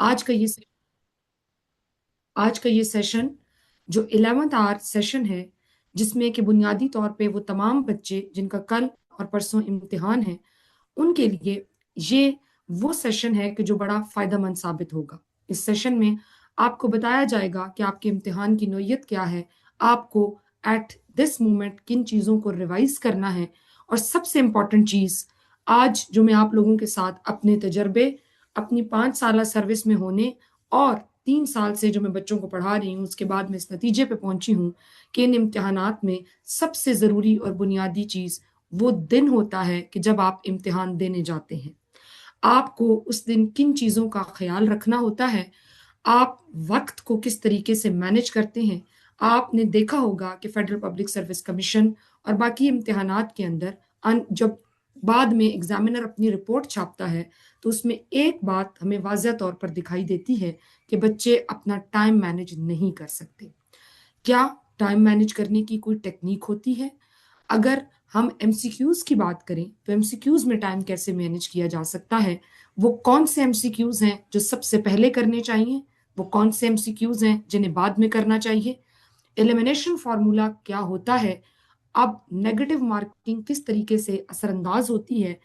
आज का ये आज का ये सेशन जो 11th आवर सेशन है, जिसमें कि बुनियादी तौर पे वो तमाम बच्चे जिनका कल और परसों इम्तिहान है, उनके लिए ये वो सेशन है कि जो बड़ा फायदेमंद साबित होगा। इस सेशन में आपको बताया जाएगा कि आपके इम्तिहान की नौयत क्या है, आपको एट दिस मोमेंट किन चीज़ों को रिवाइज करना है, और सबसे इम्पॉर्टेंट चीज़, आज जो मैं आप लोगों के साथ अपने तजर्बे, अपनी 5 साल सर्विस में होने और 3 साल से जो मैं बच्चों को पढ़ा रही हूँ, उसके बाद मैं इस नतीजे पे पहुंची हूँ कि इन इम्तिहानात में सबसे ज़रूरी और बुनियादी चीज़ वो दिन होता है कि जब आप इम्तिहान देने जाते हैं। आपको उस दिन किन चीज़ों का ख्याल रखना होता है, आप वक्त को किस तरीके से मैनेज करते हैं। आपने देखा होगा कि फेडरल पब्लिक सर्विस कमीशन और बाकी इम्तिहानात के अंदर जब बाद में एग्जामिनर अपनी रिपोर्ट छापता है, तो उसमें एक बात हमें वाज़ह तौर पर दिखाई देती है कि बच्चे अपना टाइम मैनेज नहीं कर सकते। क्या टाइम मैनेज करने की कोई टेक्निक होती है? अगर हम एमसीक्यूज की बात करें तो एमसीक्यूज में टाइम कैसे मैनेज किया जा सकता है? वो कौन से एमसीक्यूज हैं जो सबसे पहले करने चाहिए? वो कौन से एमसीक्यूज हैं जिन्हें बाद में करना चाहिए? एलिमिनेशन फार्मूला क्या होता है? अब नेगेटिव मार्किंग किस तरीके से असरअंदाज होती है?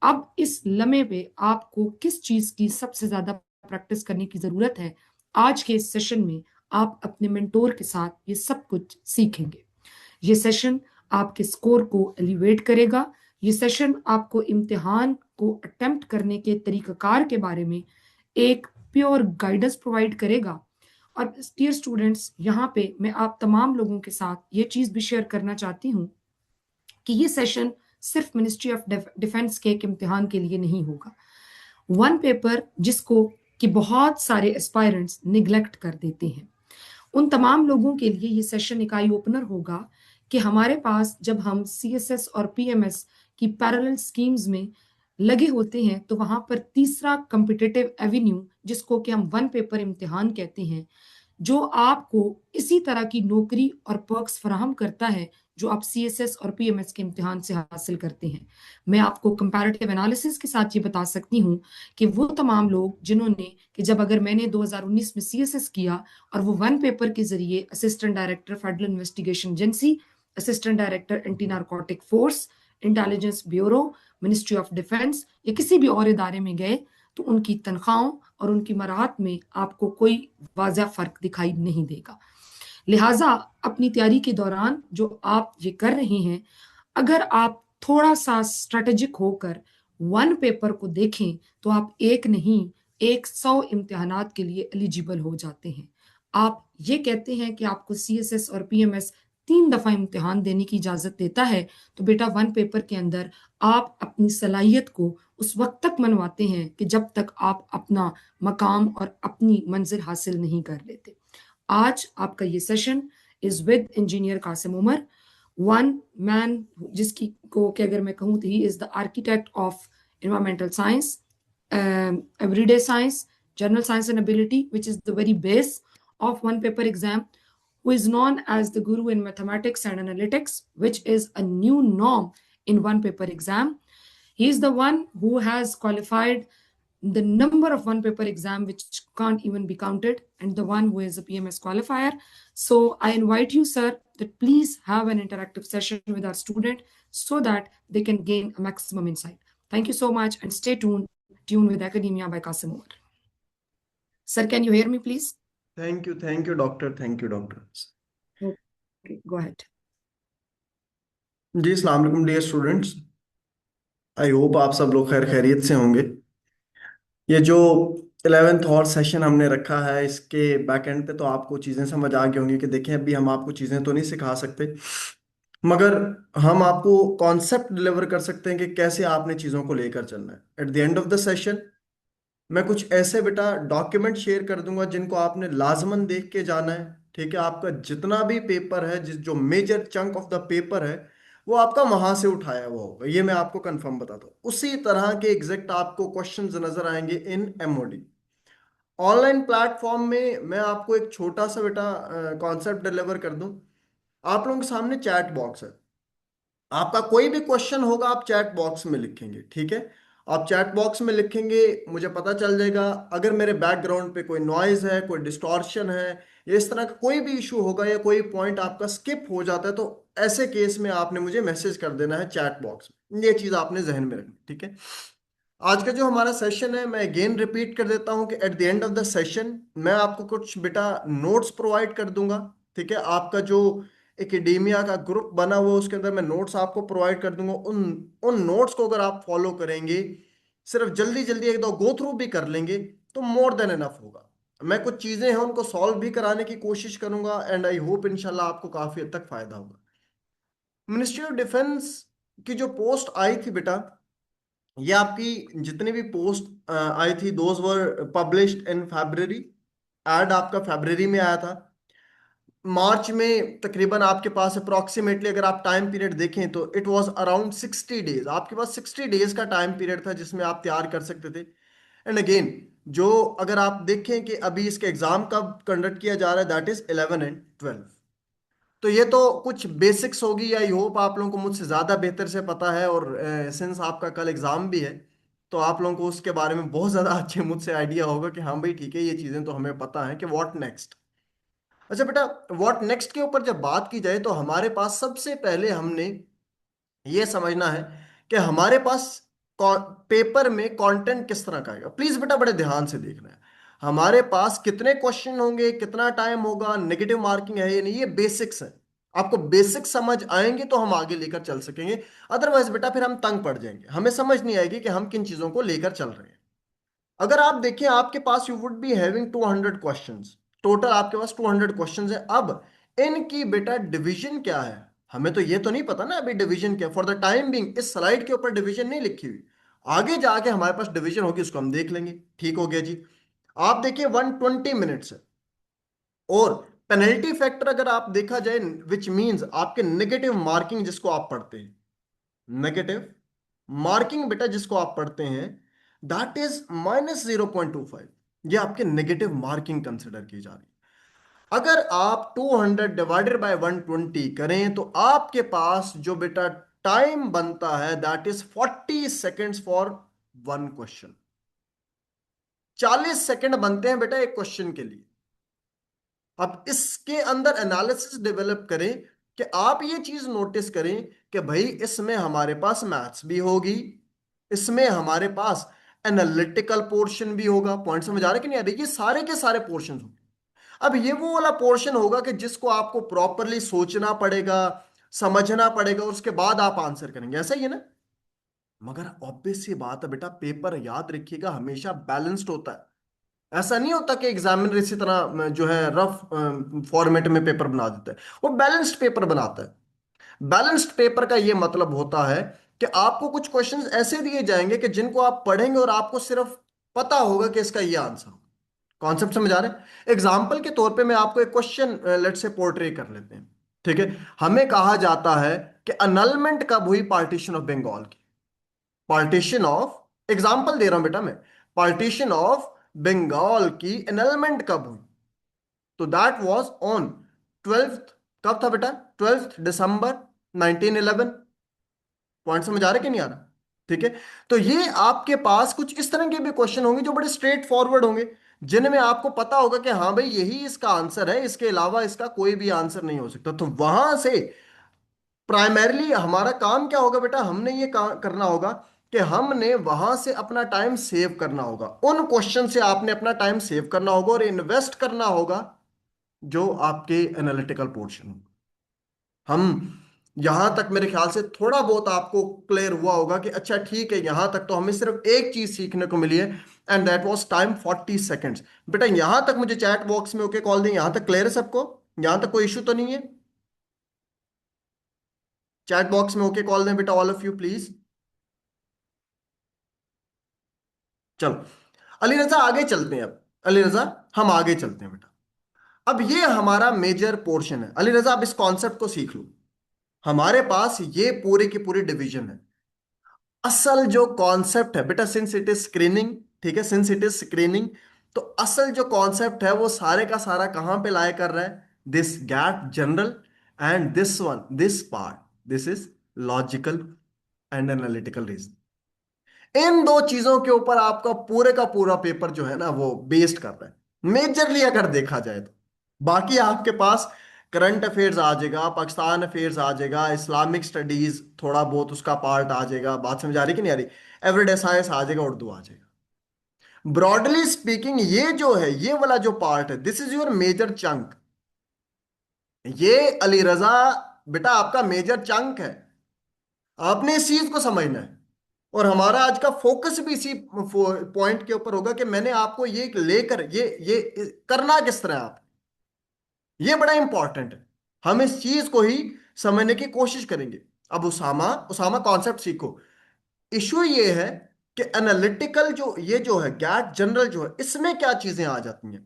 अब इस लम्हे पे आपको किस चीज की सबसे ज्यादा प्रैक्टिस करने की जरूरत है? आज के इस सेशन में आप अपने मेंटोर के साथ ये सब कुछ सीखेंगे। ये सेशन आपके स्कोर को एलिवेट करेगा। ये सेशन आपको इम्तिहान को अटेम्प्ट करने के तरीकाकार के बारे में एक प्योर गाइडेंस प्रोवाइड करेगा। और डियर स्टूडेंट्स, यहाँ पे मैं आप तमाम लोगों के साथ ये चीज भी शेयर करना चाहती हूँ कि ये सेशन सिर्फ मिनिस्ट्री ऑफ डिफेंस के एक इम्तिहान के लिए नहीं होगा। वन पेपर जिसको कि बहुत सारे एस्पायरेंट्स निग्लेक्ट कर देते हैं, उन तमाम लोगों के लिए ये सेशन एक आई ओपनर होगा कि हमारे पास जब हम सीएसएस और पीएमएस की पैरेलल स्कीम्स में लगे होते हैं, तो वहां पर तीसरा कम्पिटिटिव एवेन्यू, जिसको कि हम वन पेपर इम्तिहान कहते हैं, जो आपको इसी तरह की नौकरी और पर्क्स फराहम करता है जो आप सीएसएस और पीएमएस के इम्तिहान से हासिल करते हैं। मैं आपको कंपैरेटिव एनालिसिस के साथ ये बता सकती हूँ कि वो तमाम लोग जिन्होंने कि जब अगर मैंने 2019 में सीएसएस किया और वो वन पेपर के जरिए assistant director federal investigation agency, assistant director anti narcotic force, intelligence bureau, ministry of defence या किसी भी और इदारे में गए, तो उनकी तनख्वाहों और उनकी मराहत में आपको कोई वाज़ह फर्क दिखाई नहीं देगा। लिहाजा अपनी तैयारी के दौरान जो आप ये कर रहे हैं, अगर आप थोड़ा सा स्ट्रेटेजिक होकर वन पेपर को देखें, तो आप एक नहीं, 100 इम्तिहानात के लिए एलिजिबल हो जाते हैं। आप ये कहते हैं कि आपको सीएसएस और पीएमएस 3 दफा इम्तिहान देने की इजाजत देता है, तो बेटा वन पेपर के अंदर आप अपनी सलाहियत को उस वक्त तक मनवाते हैं कि जब तक आप अपना मकाम और अपनी मंजिल हासिल नहीं कर लेते। आज आपका ये session is with engineer Kasim Umar, one man जिसकी को कि अगर मैं कहूँ तो he is the architect of environmental science, everyday science, general science and ability, which is the very base of one paper exam, who is known as the guru in mathematics and analytics, which is a new norm in one paper exam. He is the one who has qualified the number of one paper exam which can't even be counted, and the one who is a PMS qualifier. So I invite you, sir, that please have an interactive session with our student so that they can gain a maximum insight. Thank you so much, and stay tuned with Academia by Kasim Omar. Sir, can you hear me, please? Thank you doctor, thank you doctor. Okay, go ahead. जी अस्सलाम वालेकुम dear students, I hope आप सब लोग खैर खैरियत से होंगे। ये जो 11th और सेशन हमने रखा है, इसके बैक एंड पे तो आपको चीज़ें समझ आ गई होंगी कि देखें अभी हम आपको चीज़ें तो नहीं सिखा सकते, मगर हम आपको कॉन्सेप्ट डिलीवर कर सकते हैं कि कैसे आपने चीज़ों को लेकर चलना है। At the end of the session मैं कुछ ऐसे बेटा डॉक्यूमेंट शेयर कर दूंगा जिनको आपने लाजमन देख के जाना है। ठीक है, आपका जितना भी पेपर है, जिस जो major chunk of the paper है, वो आपका वहां से उठाया हुआ होगा, ये मैं आपको कंफर्म बताता हूँ। उसी तरह के एग्जैक्ट आपको क्वेश्चंस नजर आएंगे इन एमओडी। ऑनलाइन प्लेटफॉर्म में मैं आपको एक छोटा सा बेटा कॉन्सेप्ट डिलीवर कर दूं। आप लोगों के सामने चैट बॉक्स है, आपका कोई भी क्वेश्चन होगा आप चैट बॉक्स में लिखेंगे, ठीक है। आप चैट बॉक्स में लिखेंगे, मुझे पता चल जाएगा। अगर मेरे बैकग्राउंड पे कोई नॉइज है, कोई डिस्टॉर्शन है, या इस तरह का कोई भी इशू होगा या कोई पॉइंट आपका स्किप हो जाता है, तो ऐसे केस में आपने मुझे मैसेज कर देना है चैट बॉक्स में। ये चीज आपने जहन में रखनी, ठीक है। आज का जो हमारा सेशन है, मैं अगेन रिपीट कर देता हूं कि at the end of the session मैं आपको कुछ बेटा नोट्स प्रोवाइड कर दूंगा, ठीक है। आपका जो एकेडेमिया का ग्रुप बना हुआ है, उसके अंदर मैं नोट्स आपको प्रोवाइड कर दूंगा। उन उन नोट्स को अगर आप फॉलो करेंगे, सिर्फ जल्दी जल्दी एक दो गो थ्रू भी कर लेंगे, तो मोर देन इनफ होगा। मैं कुछ चीजें हैं उनको सॉल्व भी कराने की कोशिश करूंगा, एंड आई होप इंशाल्लाह आपको काफी हद तक फायदा होगा। मिनिस्ट्री ऑफ डिफेंस की जो पोस्ट आई थी बेटा, ये आपकी जितनी भी पोस्ट आई थी, those were published in February. एड आपका फरवरी में आया था। मार्च में तकरीबन आपके पास अप्रोक्सीमेटली अगर आप टाइम पीरियड देखें तो इट वाज अराउंड 60 डेज। आपके पास 60 डेज का टाइम पीरियड था जिसमें आप तैयार कर सकते थे। एंड अगेन, जो अगर आप देखें कि अभी इसके एग्जाम कब कंडक्ट किया जा रहा है, दैट इज 11 एंड 12। तो ये तो कुछ बेसिक्स होगी, आई होप आप लोगों को मुझसे ज़्यादा बेहतर से पता है। और सिंस आपका कल एग्ज़ाम भी है, तो आप लोगों को उसके बारे में बहुत ज़्यादा अच्छे मुझसे आइडिया होगा कि हाँ भाई ठीक है, ये चीज़ें तो हमें पता है कि व्हाट नेक्स्ट। अच्छा बेटा, व्हाट नेक्स्ट के ऊपर जब बात की जाए, तो हमारे पास सबसे पहले हमने ये समझना है कि हमारे पास पेपर में कंटेंट किस तरह का आएगा। प्लीज बेटा बड़े ध्यान से देखना है। हमारे पास कितने क्वेश्चन होंगे, कितना टाइम होगा, नेगेटिव मार्किंग है या नहीं, ये बेसिक्स है। आपको बेसिक्स समझ आएंगे तो हम आगे लेकर चल सकेंगे। अदरवाइज बेटा फिर हम तंग पड़ जाएंगे, हमें समझ नहीं आएगी कि हम किन चीजों को लेकर चल रहे हैं। अगर आप देखें, आपके पास you would be having 200 questions. Total आपके पास 200 क्वेश्चंस है। अब इनकी बेटा डिवीजन क्या है, हमें तो ये तो नहीं पता ना अभी डिवीजन क्या। फॉर द टाइम बिंग इस स्लाइड के ऊपर डिवीजन नहीं लिखी हुई। आगे जाके हमारे पास डिवीजन होगी, उसको हम देख लेंगे। ठीक हो गया जी। आप देखिए 120 मिनट्स है। और पेनल्टी फैक्टर अगर आप देखा जाए, विच मीन्स आपके नेगेटिव मार्किंग जिसको आप पढ़ते हैं, नेगेटिव मार्किंग बेटा जिसको आप पढ़ते हैं, दैट इज -0.25। ये आपके नेगेटिव मार्किंग कंसिडर की जा रही है। अगर आप 200 डिवाइडेड बाय 120 करें, तो आपके पास जो बेटा टाइम बनता है, that is 40 seconds for one question. 40 second बनते हैं बेटा एक क्वेश्चन के लिए। अब इसके अंदर एनालिसिस डेवलप करें कि आप ये चीज नोटिस करें कि भाई इसमें हमारे पास मैथ्स भी होगी, इसमें हमारे पास एनालिटिकल पोर्शन भी होगा। पॉइंट समझ आ रहा है कि नहीं आ रही? ये सारे के सारे पोर्शन होंगे। अब ये वो वाला पोर्शन होगा कि जिसको आपको प्रॉपरली सोचना पड़ेगा, समझना पड़ेगा, और उसके बाद आप आंसर करेंगे। ऐसा ही है ना? मगर ऑब्वियस सी बात है बेटा, पेपर याद रखिएगा हमेशा बैलेंस्ड होता है। ऐसा नहीं होता कि एग्जामिनर इसी तरह जो है रफ फॉर्मेट में पेपर बना देता है। वो बैलेंस्ड पेपर बनाता है। बैलेंस्ड पेपर का ये मतलब होता है कि आपको कुछ क्वेश्चंस ऐसे दिए जाएंगे कि जिनको आप पढ़ेंगे और आपको सिर्फ पता होगा कि इसका ये आंसर होगा। कॉन्सेप्ट समझ आ रहे हैं? एग्जाम्पल के तौर पे मैं आपको एक क्वेश्चन लेट से पोर्ट्रे कर लेते हैं। ठीक है। हमें कहा जाता है कि अनलमेंट कब हुई पार्टीशन ऑफ बंगाल की। पार्टीशन ऑफ, एग्जाम्पल दे रहा हूं बेटा मैं, पार्टीशन ऑफ बंगाल की एनलमेंट कब हुई? तो दैट वाज ऑन 12th। कब था बेटा? 12 दिसंबर 1911। पॉइंट समझ आ रहा है कि नहीं आ रहा? ठीक है। तो ये आपके पास कुछ इस तरह के भी क्वेश्चन होंगे जो बड़े स्ट्रेट फॉरवर्ड होंगे, जिनमें आपको पता होगा कि हाँ भाई यही इसका आंसर है, इसके अलावा इसका कोई भी आंसर नहीं हो सकता। तो वहां से प्राइमरीली हमारा काम क्या होगा बेटा, हमने ये करना होगा कि हमने वहां से अपना टाइम सेव करना होगा। उन क्वेश्चन से आपने अपना टाइम सेव करना होगा और इन्वेस्ट करना होगा जो आपके एनालिटिकल पोर्शन हो। हम यहां तक मेरे ख्याल से थोड़ा बहुत आपको क्लियर हुआ होगा कि अच्छा ठीक है, यहां तक तो हमें सिर्फ एक चीज सीखने को मिली है, and that was time 40 seconds. बेटा यहां तक मुझे चैट बॉक्स में ओके कॉल दें, यहां तक क्लियर है सबको? यहां तक कोई इशू तो नहीं है? चैट बॉक्स में ओके कॉल दें बेटा, ऑल ऑफ यू प्लीज। चलो अली रजा आगे चलते हैं। अब अली रजा, हम आगे चलते हैं बेटा। अब ये हमारा मेजर पोर्शन है। अली रजा, अब इस कॉन्सेप्ट को सीख लो। हमारे पास ये पूरे की पूरी डिवीजन है। असल जो कॉन्सेप्ट है बेटा, सिंस इट इज स्क्रीनिंग, ठीक है, सिंस इट इज स्क्रीनिंग, तो असल जो कॉन्सेप्ट है वो सारे का सारा कहां पे लाया कर रहा है? This GAT general, and this one, this part, this is logical and analytical reason. इन दो चीजों के ऊपर आपका पूरे का पूरा पेपर जो है ना वो बेस्ड कर रहा है मेजरली, अगर देखा जाए तो। बाकी आपके पास करंट अफेयर्स आ जाएगा, पाकिस्तान अफेयर्स आ जाएगा, इस्लामिक स्टडीज थोड़ा बहुत उसका पार्ट आ जाएगा, बात समझ आ रही कि नहीं आ रही, एवरीडे साइंस आ जाएगा, उर्दू आ जाएगा। ब्रॉडली स्पीकिंग ये जो है, ये वाला जो पार्ट है, this is your major chunk. ये अली रजा बेटा आपका मेजर चंक है। आपने इस चीज को समझना है। और हमारा आज का फोकस भी इसी पॉइंट के ऊपर होगा कि मैंने आपको ये लेकर ये करना किस तरह है आप। ये बड़ा इंपॉर्टेंट है। हम इस चीज को ही समझने की कोशिश करेंगे। अब उसामा उसामा कॉन्सेप्ट सीखो। इशू ये है कि एनालिटिकल जो ये जो है गैट जनरल जो है, इसमें क्या चीजें आ जाती हैं।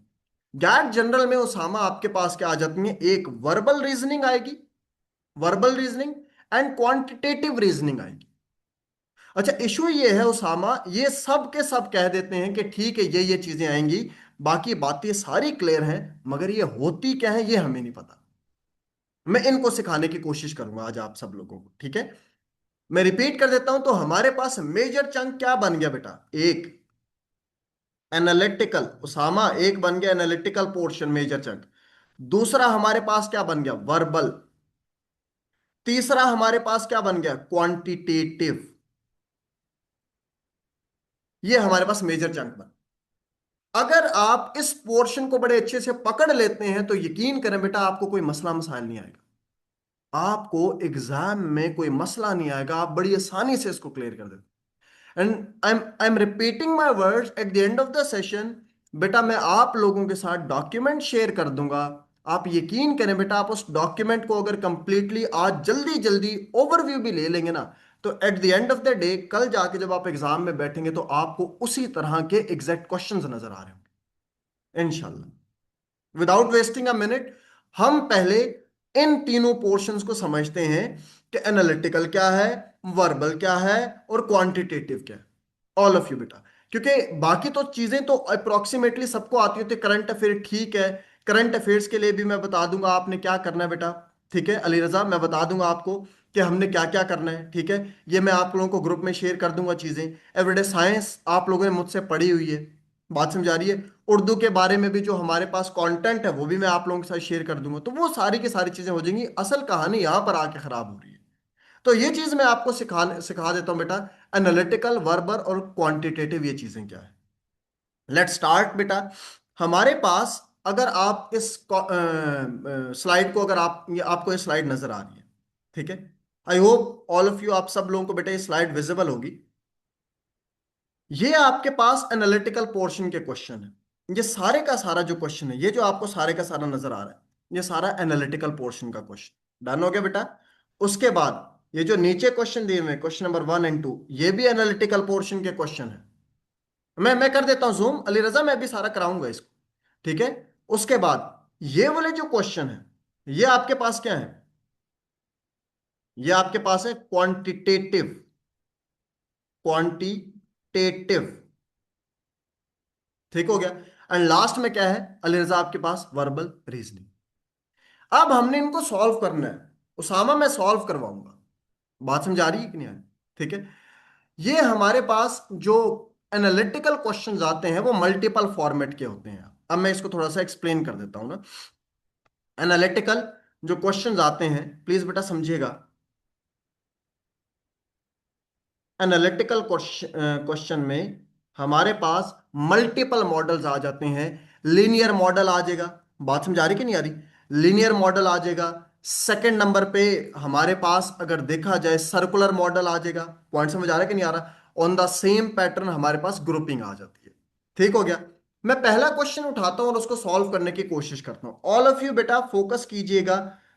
गैट जनरल में उसामा आपके पास क्या आ जाती हैं, एक वर्बल रीजनिंग आएगी, verbal reasoning and quantitative reasoning आएगी। अच्छा, इशू ये है उसामा, ये सब के सब कह देते हैं कि ठीक है ये चीजें आएंगी, बाकी बातें सारी क्लियर हैं, मगर ये होती क्या है ये हमें नहीं पता। मैं इनको सिखाने की कोशिश करूंगा आज आप सब लोगों को, ठीक है। मैं रिपीट कर देता हूं, तो हमारे पास मेजर चंक क्या बन गया बेटा, एक एनालिटिकल, उसामा एक बन गया एनालिटिकल पोर्शन मेजर चंक। दूसरा हमारे पास क्या बन गया, वर्बल। तीसरा हमारे पास क्या बन गया, क्वांटिटेटिव। ये हमारे पास मेजर चंक बन। अगर आप इस पोर्शन को बड़े अच्छे से पकड़ लेते हैं तो यकीन करें बेटा आपको कोई मसला मसाइल नहीं आएगा। आपको एग्जाम में कोई मसला नहीं आएगा, आप बड़ी आसानी से इसको क्लियर कर देते। And I am repeating my words at the end of the session. बेटा मैं आप लोगों के साथ डॉक्यूमेंट शेयर कर दूंगा। आप यकीन करें बेटा, आप उस डॉक्यूमेंट को अगर कंप्लीटली आज जल्दी जल्दी ओवरव्यू भी ले लेंगे ना, तो at the end of the day कल जाके जब आप एग्जाम में बैठेंगे तो आपको उसी तरह के एग्जैक्ट क्वेश्चंस नजर आ रहे होंगे इंशाल्लाह। विदाउट वेस्टिंग अ मिनट, हम पहले इन तीनों पोर्शंस को समझते हैं कि एनालिटिकल क्या है, वर्बल क्या है और क्वांटिटेटिव क्या है। ऑल ऑफ यू बेटा, क्योंकि बाकी तो चीजें तो अप्रोक्सीमेटली सबको आती होती है। करंट अफेयर ठीक है, करंट अफेयर्स के लिए भी मैं बता दूंगा आपने क्या करना है बेटा, ठीक है अली रजा, मैं बता दूंगा आपको कि हमने क्या क्या करना है, ठीक है। ये मैं आप लोगों को ग्रुप में शेयर कर दूंगा चीजें। एवरीडे साइंस आप लोगों ने मुझसे पढ़ी हुई है, बात समझ आ रही है। उर्दू के बारे में भी जो हमारे पास कंटेंट है वो भी मैं आप लोगों के साथ शेयर कर दूंगा, तो वो सारी की सारी चीजें हो जाएंगी। असल कहानी यहां पर आके खराब हो रही है। तो ये चीज मैं आपको सिखा देता हूं बेटा, एनालिटिकल, वर्बल और क्वांटिटेटिव ये चीजें क्या है। लेट्स स्टार्ट बेटा। हमारे पास अगर आप इस स्लाइड को, अगर आप ये आपको ये स्लाइड नजर आ रही है, ठीक है। I hope all of you, आप सब लोगों को बेटा ये स्लाइड विजिबल होगी। ये आपके पास एनालिटिकल पोर्शन के क्वेश्चन है। ये सारे का सारा जो क्वेश्चन है, ये जो आपको सारे का सारा नजर आ रहा है, ये सारा एनालिटिकल पोर्शन का क्वेश्चन डन हो गया बेटा। उसके बाद ये जो नीचे क्वेश्चन दिए हुए क्वेश्चन नंबर 1 एंड 2, ये भी एनालिटिकल पोर्शन के क्वेश्चन है। मैं कर देता हूं जूम, अली रजा मैं भी सारा कराऊंगा इसको, ठीक है। उसके बाद ये वाले जो क्वेश्चन है, ये आपके पास क्या है, ये आपके पास है क्वांटिटेटिव, क्वांटिटेटिव, ठीक हो गया। एंड लास्ट में क्या है अली रजा आपके पास, वर्बल रीजनिंग। अब हमने इनको सॉल्व करना है। उसामा मैं सॉल्व करवाऊंगा, बात समझ आ रही है कि नहीं आ रही, ठीक है। ये हमारे पास जो एनालिटिकल क्वेश्चंस आते हैं वो मल्टीपल फॉर्मेट के होते हैं। अब मैं इसको थोड़ा सा एक्सप्लेन कर देता हूं ना। एनालिटिकल जो क्वेश्चंस आते हैं, प्लीज बेटा समझिएगा। एनालिटिकल क्वेश्चन में हमारे पास मल्टीपल मॉडल्स आ जाते हैं। लीनियर मॉडल आ जाएगा, बात समझ आ रही कि नहीं आ रही, लीनियर मॉडल आ जाएगा। सेकंड नंबर पे हमारे पास अगर देखा जाए सर्कुलर मॉडल आ जाएगा। पॉइंट समझ आ रहा है कि नहीं आ रहा। ऑन द सेम पैटर्न हमारे पास ग्रुपिंग आ जाती है, ठीक हो गया। मैं पहला क्वेश्चन उठाता हूं और उसको सॉल्व करने की कोशिश करता हूं। ऑल ऑफ यू बेटा फोकस कीजिएगा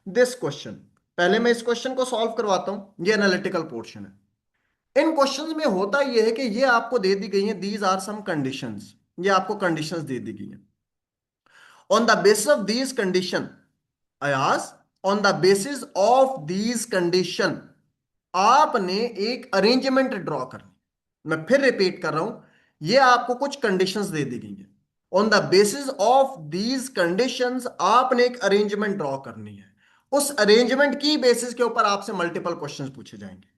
दिस क्वेश्चन। पहले मैं इस क्वेश्चन को सॉल्व करवाता हूं, ये एनालिटिकल पोर्शन है। इन क्वेश्चंस में होता यह है कि ये आपको दे दी गई है, दीज आर सम कंडीशंस, ये आपको कंडीशंस दे दी गई हैं। On the basis of these condition, Ayaz, on the basis of these condition आपने एक अरेंजमेंट ड्रॉ करनी। मैं फिर रिपीट कर रहा हूं, ये आपको कुछ कंडीशंस दे दी गई हैं। On the basis of these conditions आपने एक अरेंजमेंट ड्रॉ करनी है। उस अरेंजमेंट की बेसिस के ऊपर आपसे मल्टीपल क्वेश्चंस पूछे जाएंगे।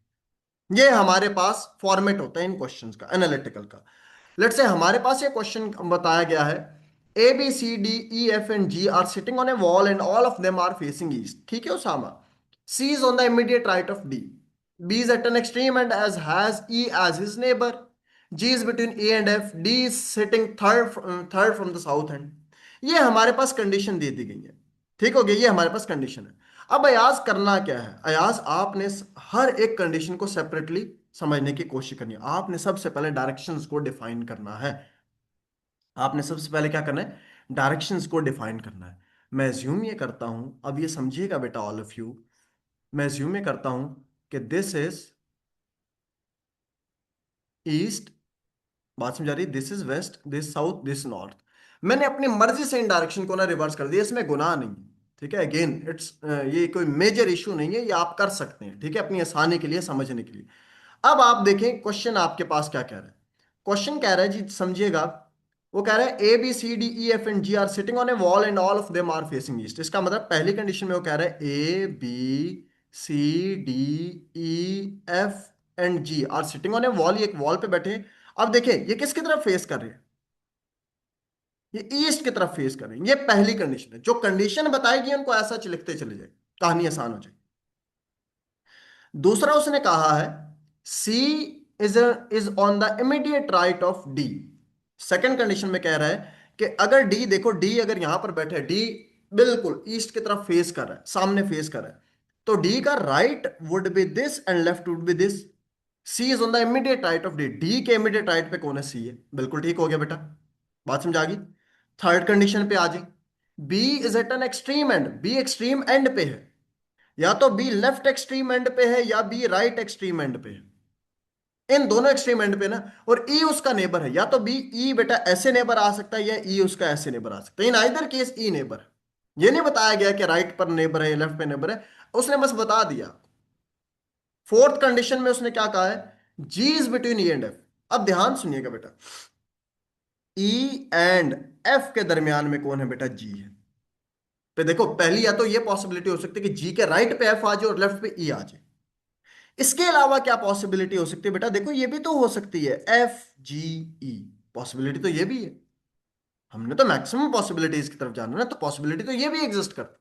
ये हमारे पास फॉर्मेट होता है इन क्वेश्चंस का, एनालिटिकल का। लेट्स से हमारे पास ये क्वेश्चन बताया गया है, A B C D E F and G are sitting on a wall and all of them are facing east. ठीक है Usama. C is on the immediate right of D, B is at an extreme end as has E as his neighbour, G is between A and F, D is sitting third from the south and. ये हमारे पास condition दे दी गई है। ठीक हो गया, ये हमारे पास condition है। अब अयाज करना क्या है, अयाज आपने हर एक कंडीशन को सेपरेटली समझने की कोशिश करनी है। आपने सबसे पहले डायरेक्शंस को डिफाइन करना है। आपने सबसे पहले क्या करना है, डायरेक्शंस को डिफाइन करना है। मैं ज्यूम ये करता हूं, अब ये समझिएगा बेटा ऑल ऑफ यू, मैं ज्यूम ये करता हूं कि दिस इज ईस्ट, बात समझ आ रही, this is west, this south, this north. मैंने अपनी मर्जी से इन डायरेक्शन को ना रिवर्स कर दिया, इसमें गुनाह नहीं है। ठीक है, अगेन इट्स, ये कोई मेजर इशू नहीं है, ये आप कर सकते हैं। ठीक है, अपनी आसानी के लिए, समझने के लिए। अब आप देखें क्वेश्चन आपके पास क्या कह रहा है। क्वेश्चन कह रहा है जी, समझिएगा, वो कह रहा है A B C D E F and G are sitting on a wall and all of them are facing east. इसका मतलब पहली कंडीशन में वो कह रहा है A B C D E F and G are sitting on a wall, ये एक वॉल पे बैठे हैं। अब देखिए ये किसकी तरफ फेस कर रहे हैं, ये ईस्ट की तरफ फेस कर रहे हैं। ये पहली कंडीशन है। जो कंडीशन बताएगी उनको ऐसा लिखते चले जाए, कहानी आसान हो जाए। दूसरा उसने कहा है C is is on the immediate right of D. Second condition में कह रहा है कि अगर डी, देखो डी अगर यहां पर बैठे, डी बिल्कुल ईस्ट की तरफ फेस कर रहा है, सामने फेस कर रहा है, तो डी का right would be this and left would be this. C is on the immediate right of D, D के इमीडिएट राइट पे कौन है, सी है। बिल्कुल ठीक हो गया बेटा, बात समझ आ गई। थर्ड कंडीशन पे आ जाए, B is at an extreme end, B extreme end पे है, या तो बी लेफ्ट एक्सट्रीम एंड पे है या बी राइट एक्सट्रीम एंड पे है, इन दोनों एक्सट्रीम एंड पे ना। और ई उसका नेबर है, या तो बी, ई बेटा ऐसे नेबर आ सकता है या ई उसका ऐसे नेबर आ सकता है। In either case E neighbour है। ये नहीं बताया गया कि राइट पर नेबर है या लेफ्ट पे नेबर है, उसने बस बता दिया। फोर्थ कंडीशन में उसने क्या कहा है, G is between E and F. अब ध्यान सुनिएगा बेटा, ई एंड एफ के दरमियान में कौन है बेटा, जी है। तो देखो पहली या तो ये पॉसिबिलिटी हो सकती है कि जी के राइट पे एफ आ जाए और लेफ्ट पे ई आ जाए। इसके अलावा क्या पॉसिबिलिटी हो सकती है बेटा, देखो ये भी तो हो सकती है, एफ जी ई, पॉसिबिलिटी तो ये भी है। हमने तो मैक्सिमम पॉसिबिलिटीज की तरफ जाना ना, तो पॉसिबिलिटी तो ये भी एग्जिस्ट करती,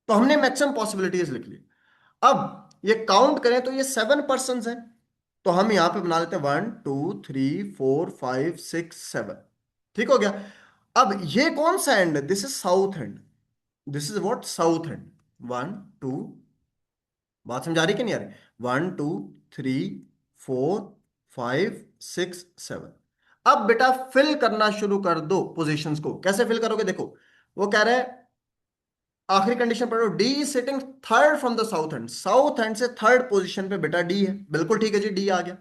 तो हमने मैक्सिमम पॉसिबिलिटीज लिख ली। अब ये काउंट करें तो ये 7 पर्सन है, तो हम यहां पे बना लेते हैं 1 2 3 4 5 6 7। ठीक हो गया। अब ये कौन सा एंड है, this is south and, this is what, south and. 1 2, बात समझ आ रही कि नहीं आ रही, 1 2 3 4 5 6 7। अब बेटा फिल करना शुरू कर दो पोजीशंस को। कैसे फिल करोगे, देखो वो कह रहा है, आखिरी कंडीशन पढ़ो, D is sitting third from the south and, south and से थर्ड पोजीशन पे बेटा डी है। बिल्कुल ठीक है जी, डी आ गया।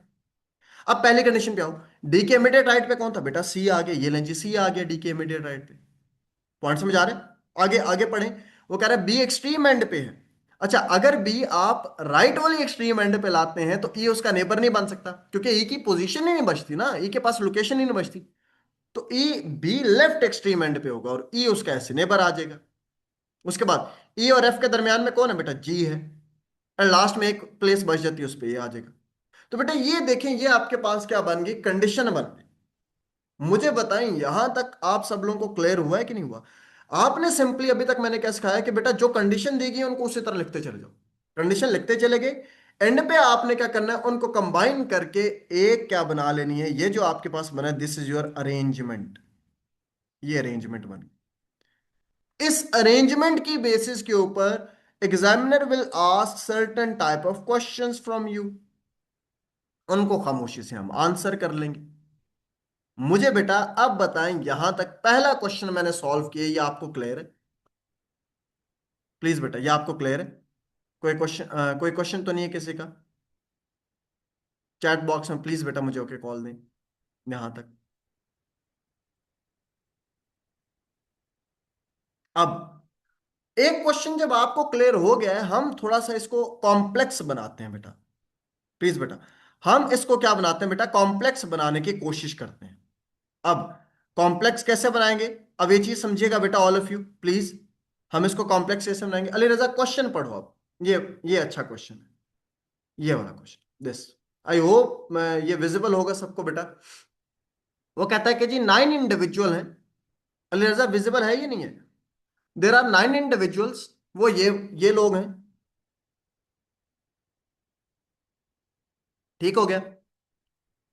अब पहली कंडीशन पे आओ, डी के इमीडिएट राइट पे कौन था बेटा, सी आ गया। ये लें जी, सी आ गया डी के इमीडिएट राइट पे। पॉइंट समझ आ रहे हैं, आगे आगे पढ़ें। वो कह रहा है बी एक्सट्रीम एंड पे है। अच्छा, अगर बी आप राइट वाली एक्सट्रीम एंड पे लाते हैं तो ई उसका नेबर नहीं बन सकता, क्योंकि ई की पोजीशन ही नहीं बचती ना, ई के पास लोकेशन ही नहीं बचती। तो E be left extreme end पे होगा और ई उसका ऐसे नेबर आ जाएगा। उसके बाद ई और एफ के दरमियान में कौन है बेटा, जी है। और लास्ट में एक प्लेस बच जाती है, उस पर ये आ जाएगा। तो बेटा ये देखें, ये आपके पास क्या बन गई, कंडीशन बन गई। मुझे बताएं यहां तक आप सब लोगों को क्लियर हुआ है कि नहीं हुआ। आपने सिंपली अभी तक मैंने क्या सिखाया कि बेटा जो कंडीशन दी गई उनको उसी तरह लिखते चले जाओ, कंडीशन लिखते चले गए। एंड पे आपने क्या करना है, उनको कंबाइन करके एक क्या बना लेनी है, ये जो आपके पास बना है, दिस इज योर अरेंजमेंट। ये अरेंजमेंट बन, इस अरेंजमेंट की बेसिस के ऊपर examiner will ask certain type of questions from you, उनको खामोशी से हम आंसर कर लेंगे। मुझे बेटा अब बताएं, यहां तक पहला क्वेश्चन मैंने सॉल्व किया, ये आपको क्लियर है, प्लीज बेटा ये आपको क्लियर है। कोई क्वेश्चन, कोई क्वेश्चन तो नहीं है किसी का, चैट बॉक्स में प्लीज बेटा मुझे ओके कॉल दें यहां तक। अब एक क्वेश्चन जब आपको क्लियर हो गया है, हम थोड़ा सा इसको कॉम्प्लेक्स बनाते हैं बेटा, प्लीज बेटा। हम इसको क्या बनाते हैं बेटा, कॉम्प्लेक्स बनाने की कोशिश करते हैं। अब कॉम्प्लेक्स कैसे बनाएंगे, अब ये चीज समझिएगा बेटा ऑल ऑफ यू प्लीज। हम इसको कॉम्प्लेक्स कैसे बनाएंगे, अली रजा क्वेश्चन पढ़ो अब। ये अच्छा क्वेश्चन है, ये वाला क्वेश्चन दिस, आई होप मैं ये विजिबल होगा सबको बेटा। वो कहता है कि जी 9 इंडिविजुअल हैं। अलीरजा विजिबल है ये नहीं है? देर आर 9 इंडिविजुअल्स, वो ये लोग हैं। ठीक हो गया।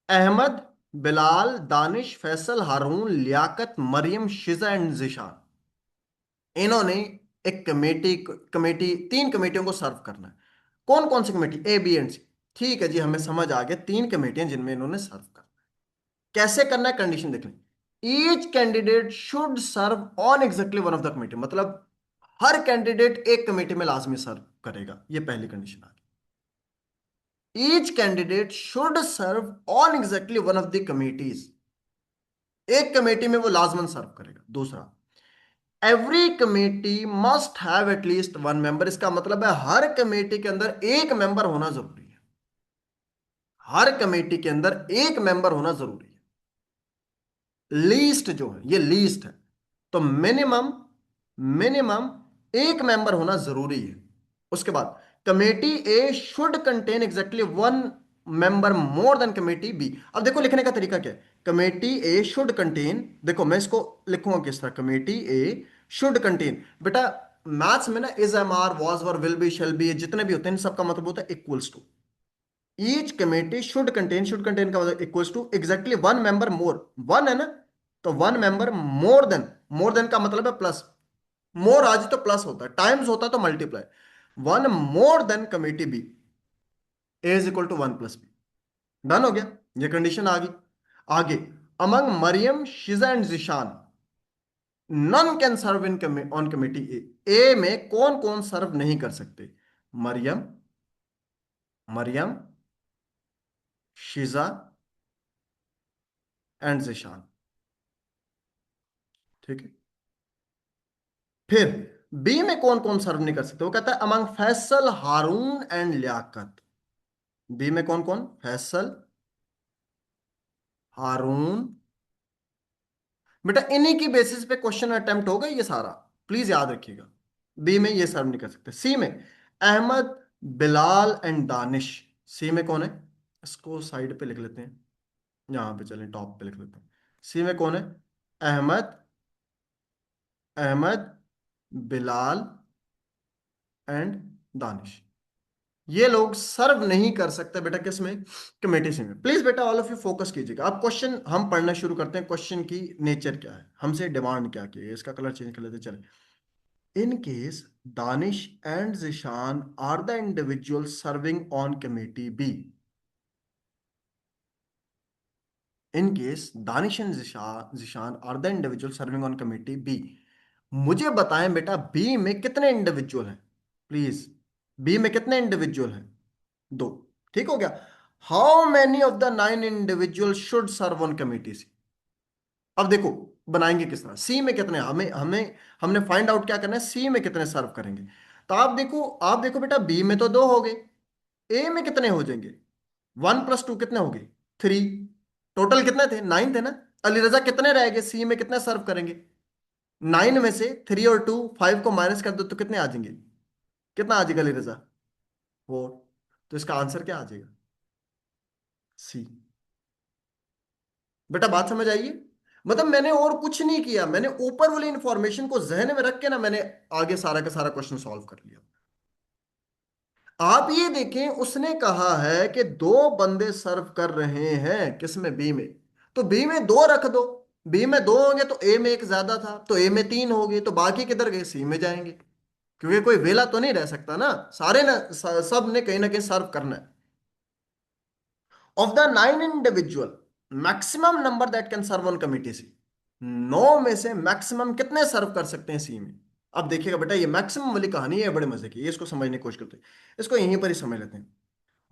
अहमद, बिलाल, दानिश, फैसल, हारून, लियाकत, मरियम, शिजा एंड जिशान। इन्होंने एक कमेटी कमेटी 3 कमेटियों को सर्व करना है। कौन कौन सी कमेटी? ए, बी एंड सी। ठीक है जी, हमें समझ आ गया 3 कमेटियां जिनमें इन्होंने सर्व करना। कैसे करना है? कंडीशन देख लें। Each candidate should serve on exactly one of the committee, मतलब हर कैंडिडेट एक कमेटी में लाजमी सर्व करेगा, ये पहली कंडीशन आ गई। Each candidate should serve on exactly one of the committees, एक कमेटी में वो लाजमन सर्व करेगा। दूसरा, every committee must have at least 1 member, इसका मतलब है हर कमेटी के अंदर एक मेंबर होना जरूरी है। हर कमेटी के अंदर एक मेंबर होना जरूरी है। लीस्ट जो है ये लीस्ट है, तो मिनिमम मिनिमम एक मेंबर होना जरूरी है। उसके बाद committee A should contain exactly 1 member more than committee B. अब देखो लिखने का तरीका क्या है। कमेटी ए शुड कंटेन, देखो मैं इसको लिखूंगा किस तरह, कमेटी ए शुड कंटेन। बेटा मैथ्स में ना is, am, are, was, were, will be, shall be, जितने भी होते हैं इन सबका मतलब होता है equals to. Each committee should contain का मतलब equals to exactly 1 member more, 1 है ना, तो 1 मेंबर मोर देन का मतलब है प्लस। मोर आज तो प्लस होता है, टाइम्स होता है तो multiply. 1 more than committee B, A is equal to 1 + B. Done हो गया, ये कंडीशन आ गई। आगे, among Mariam, Shiza and Zeeshan none can serve in on committee A में कौन कौन सर्व नहीं कर सकते? मरियम, मरियम, शिजा एंड जिशान। ठीक है। फिर बी में कौन कौन सर्व नहीं कर सकते? वो कहता है among Faisal, Haroon and Liaquat. B में कौन कौन? फैसल, हारून। बेटा इन्हीं की बेसिस पे क्वेश्चन अटेम्प्ट होगा ये सारा, प्लीज याद रखिएगा। बी में ये सर्व नहीं कर सकते। सी में अहमद, बिलाल एंड दानिश। सी में कौन है? इसको साइड पे लिख लेते हैं, यहां पे चलें टॉप पे लिख लेते हैं। सी में कौन है? अहमद, अहमद, बिलाल एंड दानिश। ये लोग सर्व नहीं कर सकते बेटा किसमें? कमेटी से में। प्लीज बेटा ऑल ऑफ यू फोकस कीजिएगा। अब क्वेश्चन हम पढ़ना शुरू करते हैं। क्वेश्चन की नेचर क्या है, हमसे डिमांड क्या की है, इसका कलर चेंज कर लेते चले। In case Danish and Zeeshan are the individual serving on committee B. In case Danish and Zeeshan are the individual serving on committee B. मुझे बताएं बेटा बी में कितने इंडिविजुअल हैं? प्लीज, बी में कितने इंडिविजुअल हैं? 2। ठीक हो गया। How many of the 9 individual should serve on committee C. अब देखो बनाएंगे किस तरह। सी में कितने, हमें हमें हमने फाइंड आउट क्या करना है, सी में कितने सर्व करेंगे। तो आप देखो बेटा बी में तो 2 हो गए, ए में कितने हो जाएंगे? 1 + 2 कितने हो गए? 3। टोटल कितने थे? 9 थे ना। अली रजा कितने रह गए? सी में कितने सर्व करेंगे? 9 में से 3 और 2, 5 को माइनस कर दो तो कितने आ जाएंगे? कितना आ जाएगा अली रजा? 4। तो इसका आंसर क्या आ जाएगा? सी। बेटा बात समझ आइए। मतलब मैंने और कुछ नहीं किया, मैंने ऊपर वाली इंफॉर्मेशन को जहन में रख के ना मैंने आगे सारा का सारा क्वेश्चन सॉल्व कर लिया। आप ये देखें, उसने कहा है कि 2 बंदे सर्व कर रहे हैं किसमें? बी में। तो बी में 2 रख दो। बी में 2 होंगे तो ए में एक ज्यादा था, तो ए में 3 हो गए, तो बाकी किधर गए? सी में जाएंगे, क्योंकि कोई वेला तो नहीं रह सकता ना, सारे ना सब ने कहीं ना कहीं सर्व करना है। Of the 9 individual, maximum number that can serve on committee C. 9 में से मैक्सिमम कितने सर्व कर सकते हैं सी में? अब देखिएगा बेटा ये मैक्सिमम वाली कहानी है, बड़े मजे की, ये इसको समझने की कोशिश करते हैं। इसको यहीं पर ही समझ लेते हैं।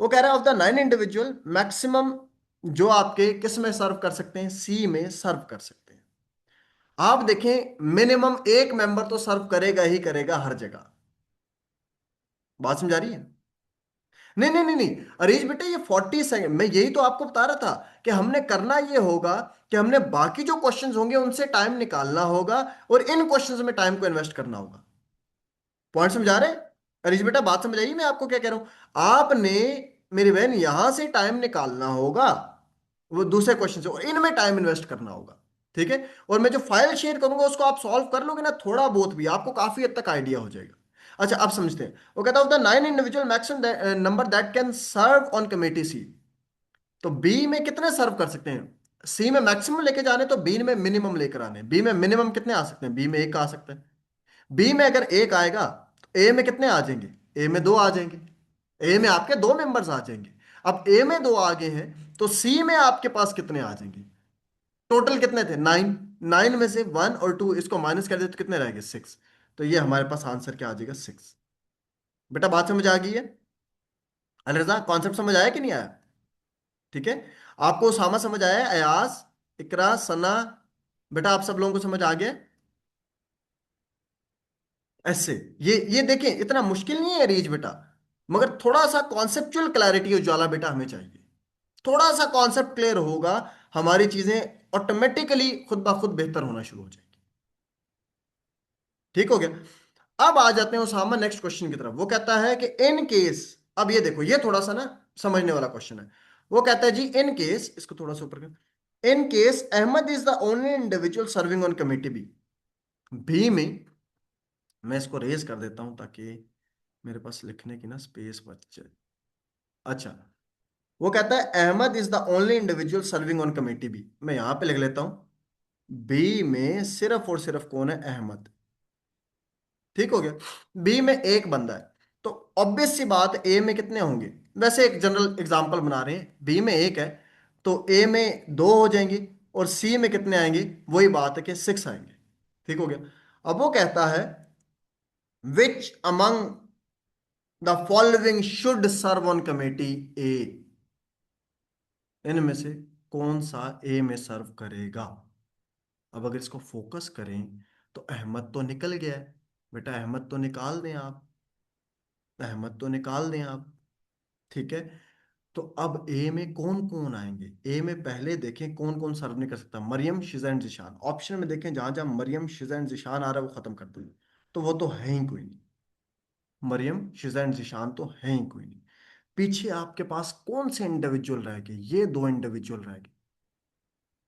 वो कह रहा है ऑफ द 9 इंडिविजुअल मैक्सिमम जो आपके किस में सर्व कर सकते हैं? सी में सर्व कर सकते हैं। आप देखें मिनिमम एक मेंबर तो सर्व करेगा ही करेगा हर जगह। बात समझा रही है? नहीं नहीं नहीं नहीं अरीज बेटे, ये 40 सेकंड, मैं यही तो आपको बता रहा था कि हमने करना ये होगा कि हमने बाकी जो क्वेश्चंस होंगे उनसे टाइम निकालना होगा और इन क्वेश्चंस में टाइम को इन्वेस्ट करना होगा। पॉइंट समझा रहे? अरीज बेटा बात समझ आई मैं आपको क्या कह रहा हूं? आपने मेरी बहन यहां से टाइम निकालना होगा, वो दूसरे क्वेश्चन से, और इनमें टाइम इन्वेस्ट करना होगा। ठीक है, और मैं जो फाइल शेयर करूंगा उसको आप सॉल्व कर लोगे ना, थोड़ा बहुत भी आपको काफी हद तक आइडिया हो जाएगा। अच्छा, अब समझते हैं। वो कहता है the 9 individual maximum number that can serve on committee C. तो बी में कितने सर्व कर सकते हैं? सी में मैक्सिमम लेके जाने तो बी में मिनिमम लेकर आने। बी में मिनिमम कितने आ सकते हैं? बी में एक आ सकता है। बी में अगर एक आएगा तो ए में कितने आ जाएंगे? ए में दो आ जाएंगे। ए में आपके दो मेंबर्स आ जाएंगे। अब ए में दो आगे हैं तो सी में आपके पास कितने आ जाएंगे? टोटल कितने थे? 9। 9 में से 1 और 2 इसको माइनस कर दे तो कितने रहेंगे? 6। तो ये हमारे पास आंसर क्या आ जाएगा? 6। बेटा बात समझ आ गई है? अलरजा कॉन्सेप्ट समझ आया कि नहीं आया? ठीक है, आपको उसामा समझ आया? अयास, इकरा, सना, बेटा आप सब लोगों को समझ आ गया? ऐसे ये देखिए, इतना मुश्किल नहीं है रीच बेटा, मगर थोड़ा सा कॉन्सेप्चुअल क्लैरिटी उजाला बेटा हमें चाहिए। थोड़ा सा कॉन्सेप्ट क्लियर होगा, हमारी चीजें ऑटोमेटिकली खुद ब खुद बेहतर होना शुरू हो जाएगी। ठीक हो गया? अब आ जाते हैं उसामा नेक्स्ट क्वेश्चन की तरफ। वो कहता है कि इन केस, अब ये देखो, ये थोड़ा सा ना समझने वाला क्वेश्चन है। वो कहता है जी इन केस, इसको थोड़ा सा ऊपर कर, in case Ahmad is the only individual serving on committee B. B में मैं इसको रेज कर देता हूं ताकि मेरे पास लिखने की ना स्पेस बच जाए। अच्छा, वो कहता है Ahmad is the only individual serving on committee B. मैं यहां पे लिख लेता हूं, बी में सिर्फ और सिर्फ कौन है? अहमद। ठीक हो गया? बी में एक बंदा है, तो ऑब्वियस सी बात ए में कितने होंगे? वैसे एक जनरल एग्जांपल बना रहे हैं, बी में एक है तो ए में दो हो जाएंगे, और सी में कितने आएंगे? वही बात है कि 6 आएंगे। ठीक हो गया? अब वो कहता है which among the following should serve on committee A. इनमें से कौन सा ए में सर्व करेगा? अब अगर इसको फोकस करें तो अहमद तो निकल गया है। बेटा अहमद तो निकाल दें आप, अहमद तो निकाल दें आप। ठीक है, तो अब ए में कौन कौन आएंगे? ए में पहले देखें कौन कौन सर्व नहीं कर सकता। मरियम, शिजा एंड जिशान। ऑप्शन में देखें जहां जहां मरियम, शिजा एंड जिशान आ रहा है वो खत्म कर दें, तो वो तो है ही कोई नहीं। मरियम, शिजा एंड जिशान तो है ही कोई नहीं। पीछे आपके पास कौन से इंडिविजुअल रह गए? ये दो इंडिविजुअल रह गए।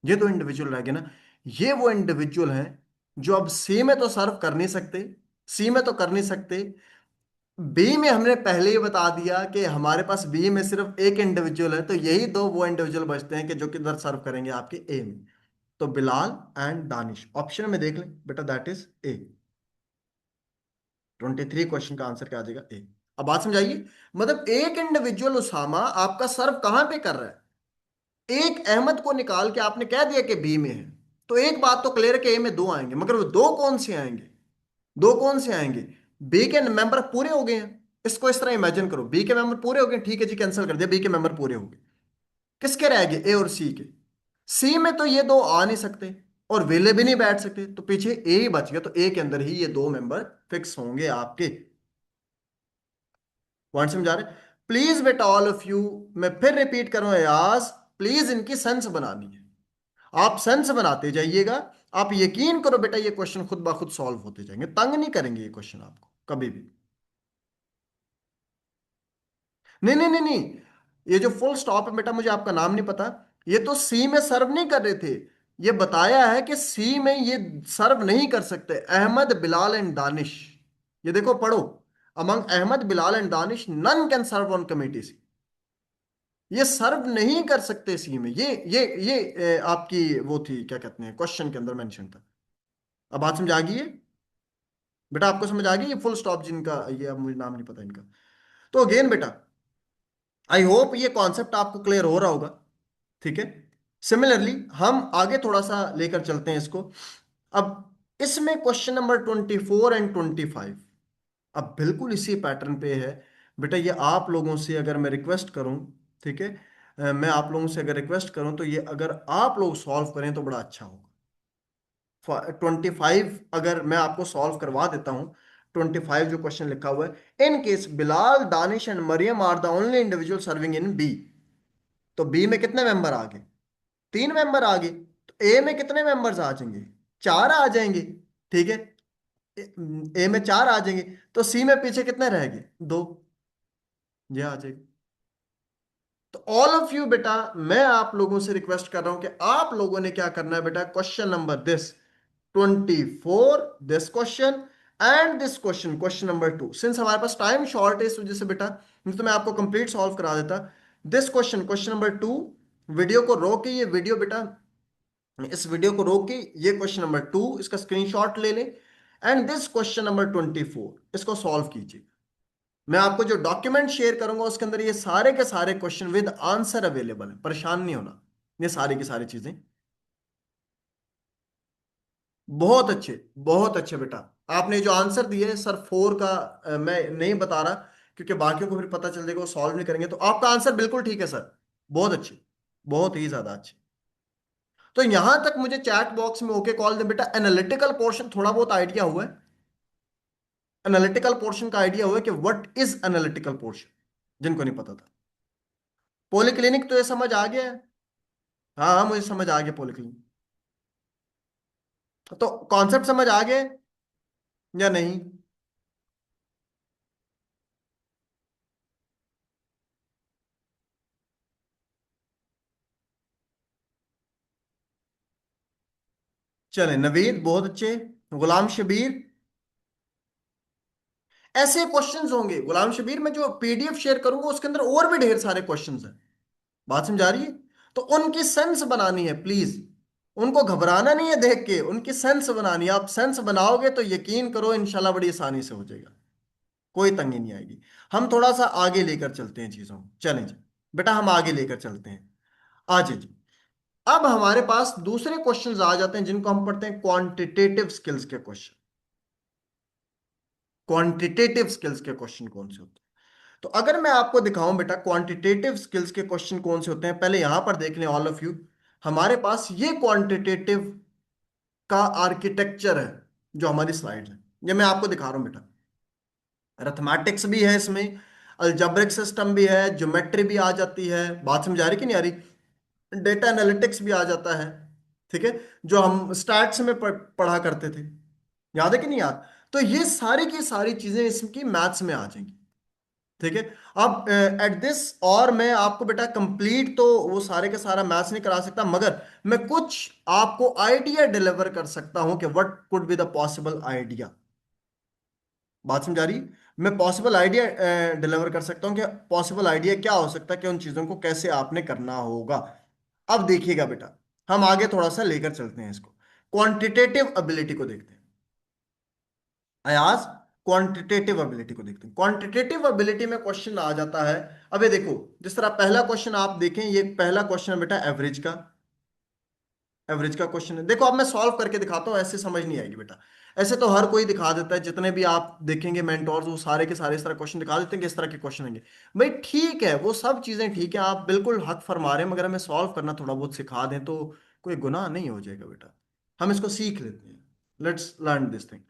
ये दो इंडिविजुअल रह गए ना, ये वो इंडिविजुअल हैं जो अब सी में तो सर्व कर नहीं सकते, सी में तो कर नहीं सकते, बी में हमने पहले ही बता दिया कि हमारे पास बी में सिर्फ एक इंडिविजुअल है, तो यही दो वो इंडिविजुअल बचते हैं कि जो किधर सर्व करेंगे? आपके ए में। तो बिलाल एंड दानिश, ऑप्शन में देख लें बेटा, दैट इज ए। 23 क्वेश्चन का आंसर क्या आ जाएगा? ए। अब बात समझाइए, मतलब एक इंडिविजुअल उसामा आपका सर्व कहां पे कर रहा है? एक अहमद को निकाल के आपने कह दिया कि बी में है, तो एक बात तो क्लियर है कि ए में दो आएंगे, मगर वो दो कौन से आएंगे? दो कौन से आएंगे? बी के मेंबर पूरे हो गए हैं। इसको इस तरह इमेजिन करो, बी के मेंबर पूरे हो गए, ठीक है जी, कैंसिल कर दिया, बी के मेंबर पूरे हो गए। किसके रह गए? ए और सी के। सी में तो ये दो आ नहीं सकते और वेले भी नहीं बैठ सकते, तो पीछे ए ही बच गया, तो ए के अंदर ही ये दो मेंबर फिक्स होंगे आपके। पॉइंट समझा रहे? प्लीज बेटा ऑल ऑफ यू, मैं फिर रिपीट करूं यास, प्लीज इनकी सेंस बनानी है। आप सेंस बनाते जाइएगा। आप यकीन करो बेटा, ये क्वेश्चन खुद ब खुद सॉल्व होते जाएंगे, तंग नहीं करेंगे ये क्वेश्चन आपको कभी भी। नहीं नहीं नहीं नहीं, ये जो फुल स्टॉप है बेटा, मुझे आपका नाम नहीं पता, ये तो सी में सर्व नहीं कर रहे थे। ये बताया है कि सी में ये सर्व नहीं कर सकते। अहमद, बिलाल एंड दानिश, ये देखो पढ़ो, among Ahmad, Bilal and Danish none can serve on committees. ये सर्व नहीं कर सकते सी में। ये आपकी वो थी, क्या कहते हैं, क्वेश्चन के अंदर मेंशन था। अब बात समझ आ गई है? बेटा आपको समझ आ गई? ये फुल स्टॉप जिनका, ये अब मुझे नाम नहीं पता इनका। तो अगेन बेटा, आई होप ये कॉन्सेप्ट आपको क्लियर हो रहा होगा। ठीक है, सिमिलरली हम आगे थोड़ा सा लेकर चलते हैं इसको। अब इसमें क्वेश्चन नंबर 24 एंड 25 अब बिल्कुल इसी पैटर्न पे है। बेटा ये आप लोगों से अगर मैं रिक्वेस्ट करूं, ठीक है, मैं आप लोगों से अगर रिक्वेस्ट करूं तो ये अगर आप लोग सॉल्व करें तो बड़ा अच्छा होगा। 25 अगर मैं आपको सॉल्व करवा देता हूं, 25 जो क्वेश्चन लिखा हुआ है, in case Bilal, Danish and Mariam are the only individual serving in B. तो बी में कितने मेंबर आ गए? 3 मेंबर आ गए। तो ए में कितने मेंबर्स आ जाएंगे? 4 आ जाएंगे। ठीक है, ए में 4 आ जाएंगे, तो सी में पीछे कितने रह गए? 2। ये आ जाएगा। तो ऑल ऑफ यू बेटा, मैं आप लोगों से रिक्वेस्ट कर रहा हूं कि आप लोगों ने क्या करना है बेटा, question number this 24, this question and this question, question number 2, since हमारे पास टाइम शॉर्ट है इस वजह से बेटा, नहीं तो मैं आपको कंप्लीट सॉल्व करा देता। This question, question number 2, video को रोक के, ये वीडियो बेटा, इस वीडियो को रोक के ये क्वेश्चन नंबर 2 इसका स्क्रीनशॉट ले लें, एंड दिस क्वेश्चन नंबर 24 इसको सॉल्व कीजिए। मैं आपको जो डॉक्यूमेंट शेयर करूंगा उसके अंदर ये सारे के सारे क्वेश्चन विद आंसर अवेलेबल है, परेशान नहीं होना, ये सारी की सारी चीजें। बहुत अच्छे, बहुत अच्छे बेटा। आपने जो आंसर दिए सर 4 का, मैं नहीं बता रहा क्योंकि बाकियों को फिर पता चल जाएगा वो सॉल्व नहीं करेंगे, तो आपका आंसर बिल्कुल ठीक है सर, बहुत अच्छे, बहुत ही ज्यादा अच्छे। तो यहां तक मुझे चैट बॉक्स में ओके कॉल दे बेटा, एनालिटिकल पोर्शन थोड़ा बहुत आइडिया हुआ है, एनालिटिकल पोर्शन का आइडिया हुआ है कि व्हाट इज एनालिटिकल पोर्शन, जिनको नहीं पता था। पॉलीक्लिनिक तो ये समझ आ गया है, हाँ हाँ मुझे समझ आ गया पॉलीक्लिनिक, तो कॉन्सेप्ट समझ आ गए या नहीं? चले नवीद बहुत अच्छे, गुलाम शबीर, ऐसे क्वेश्चंस होंगे गुलाम शबीर, मैं जो पीडीएफ शेयर करूंगा उसके अंदर और भी ढेर सारे क्वेश्चंस हैं, बात समझा रही है? तो उनकी सेंस बनानी है प्लीज, उनको घबराना नहीं है देख के, उनकी सेंस बनानी है। आप सेंस बनाओगे तो यकीन करो इंशाल्लाह बड़ी आसानी से हो जाएगा, कोई तंगी नहीं आएगी। हम थोड़ा सा आगे लेकर चलते हैं चीजों को, चलें जी बेटा, हम आगे लेकर चलते हैं। आज जी, अब हमारे पास दूसरे क्वेश्चंस आ जाते हैं जिनको हम पढ़ते हैं क्वांटिटेटिव स्किल्स के क्वेश्चन। क्वांटिटेटिव स्किल्स के क्वेश्चन कौन से होते हैं? तो अगर मैं आपको दिखाऊं बेटा क्वांटिटेटिव स्किल्स के क्वेश्चन कौन से होते हैं, पहले यहां पर देख लें ऑल ऑफ यू, हमारे पास ये क्वांटिटेटिव का आर्किटेक्चर है जो हमारी स्लाइड है, ये मैं आपको दिखा रहा हूं बेटा। अरिथमेटिक्स भी है इसमें, अलजेब्रिक सिस्टम भी है, ज्योमेट्री भी आ जाती है, बात समझ आ रही कि नहीं आ रही, डेटा एनालिटिक्स भी आ जाता है, ठीक है, जो हम स्टैट्स में पढ़ा करते थे, याद है कि नहीं याद? तो ये सारी की सारी चीजें इसकी मैथ्स में आ जाएंगी, ठीक है। अब एट दिस, और मैं आपको बेटा कंप्लीट तो वो सारे का सारा मैथ्स नहीं करा सकता, मगर मैं कुछ आपको आइडिया डिलीवर कर सकता हूं कि what could be the possible idea, बात समझा रही? मैं पॉसिबल आइडिया डिलीवर कर सकता हूं कि पॉसिबल आइडिया क्या हो सकता है कि उन चीजों को कैसे आपने करना होगा। अब देखिएगा बेटा, हम आगे थोड़ा सा लेकर चलते हैं इसको, क्वांटिटेटिव एबिलिटी को देखते हैं। अयाज, क्वांटिटेटिव एबिलिटी को देखते हैं। क्वांटिटेटिव एबिलिटी में क्वेश्चन आ जाता है, अबे देखो, जिस तरह पहला क्वेश्चन आप देखें, ये पहला क्वेश्चन है बेटा एवरेज का, एवरेज का क्वेश्चन है। देखो अब मैं सॉल्व करके दिखाता हूँ, ऐसे समझ नहीं आएगी बेटा, ऐसे तो हर कोई दिखा देता है, जितने भी आप देखेंगे मेंटोर्स वो सारे के सारे इस तरह क्वेश्चन दिखा देते हैं कि इस तरह के क्वेश्चन होंगे। भाई ठीक है, वो सब चीजें ठीक है, आप बिल्कुल हक फरमा रहे हैं, मगर हमें सॉल्व करना थोड़ा बहुत सिखा दें तो कोई गुनाह नहीं हो जाएगा बेटा, हम इसको सीख लेते हैं, लेट्स लर्न दिस थिंग।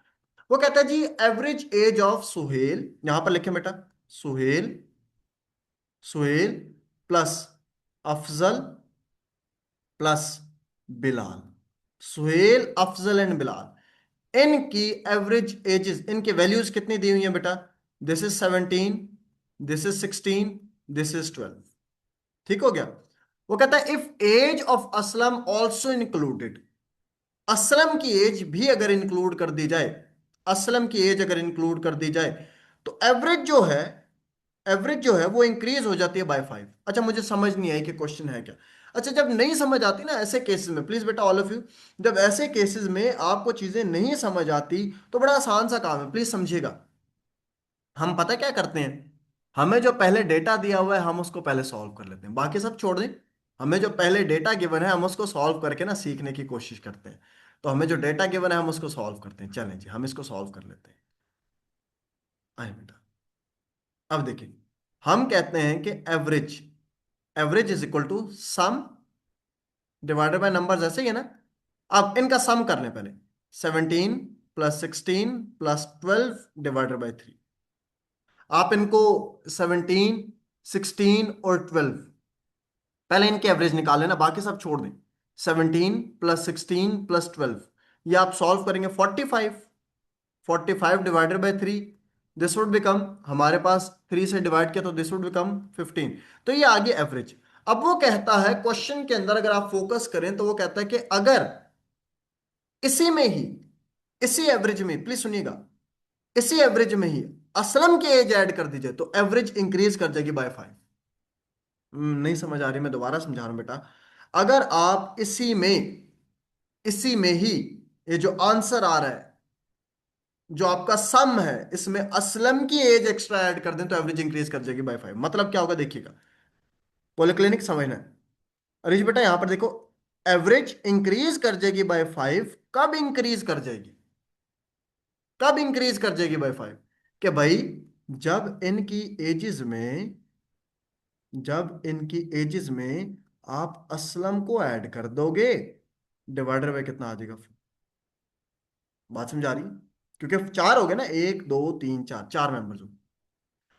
वो कहता है जी एवरेज एज ऑफ सुहेल, यहां पर लिखे बेटा, Suhail, Suhail plus Afzal plus Bilal, Suhail Afzal and Bilal, इनकी एवरेज एजेस, इनके वैल्यूज कितनी दी हुई हैं बेटा? This is 17, this is 16, this is 12, ठीक हो गया। वो कहता है if age of Aslam also included, Aslam की एज भी अगर इंक्लूड कर दी जाए, असलम की एज अगर इंक्लूड कर दी जाए, तो एवरेज जो है, एवरेज जो है वो इंक्रीज हो जाती है बाय 5। अच्छा मुझे समझ नहीं आई कि क्वेश्चन है क्या। अच्छा जब नहीं समझ आती ना ऐसे केसेस में, प्लीज बेटा ऑल ऑफ यू, जब ऐसे केसेस में आपको चीजें नहीं समझ आती तो बड़ा आसान सा काम है, प्लीज समझिएगा। हम पता क्या करते हैं, हमें जो पहले डेटा दिया हुआ है हम उसको पहले सॉल्व कर लेते हैं, बाकी सब छोड़ दें। हमें जो पहले डेटा गिवन है हम उसको सॉल्व करके ना सीखने की कोशिश करते हैं। तो हमें जो डेटा गिवन है हम उसको सॉल्व करते हैं, चलें जी हम इसको सॉल्व कर लेते हैं। आए बेटा, अब देखिए, हम कहते हैं कि average, average is equal to sum divided by numbers, ऐसे ही है ना। अब इनका सम कर लें पहले, 17 प्लस 16 प्लस 12 डिवाइडेड बाय 3। आप इनको 17, 16 और 12, पहले इनके एवरेज निकाल लेना, बाकी सब छोड़ दें। 17 प्लस 16 प्लस 12, ये आप सॉल्व करेंगे 45, 45 divided by 3, this would become, हमारे पास 3 से डिवाइड किया तो दिस वुड बिकम 15। तो ये आ गया एवरेज। अब वो कहता है क्वेश्चन के अंदर, अगर आप फोकस करें तो वो कहता है कि अगर इसी में ही, इसी एवरेज में, प्लीज सुनिएगा, इसी एवरेज में ही असलम की एज ऐड कर दीजिए तो एवरेज इंक्रीज कर जाएगी बाय 5। नहीं समझ आ रही, मैं दोबारा समझा रहा हूं बेटा। अगर आप इसी में ही ये जो आंसर आ रहा है, जो आपका सम है, इसमें असलम की एज एक्स्ट्रा ऐड कर दें तो एवरेज इंक्रीज कर जाएगी बाय 5। मतलब क्या होगा देखिएगा, पॉलिक्लिनिक समझना है। अरीज बेटा यहां पर देखो, एवरेज इंक्रीज कर जाएगी बाय 5। कब इंक्रीज कर जाएगी, कब इंक्रीज कर जाएगी बाय 5? कि भाई जब इनकी एजेस में, जब इनकी एजेस में आप असलम को ऐड कर दोगे, डिवाइडर बाय कितना आ जाएगा? बात समझा रही है? क्योंकि चार हो गए ना, 1 2 3 4, चार मेंबर्स हो।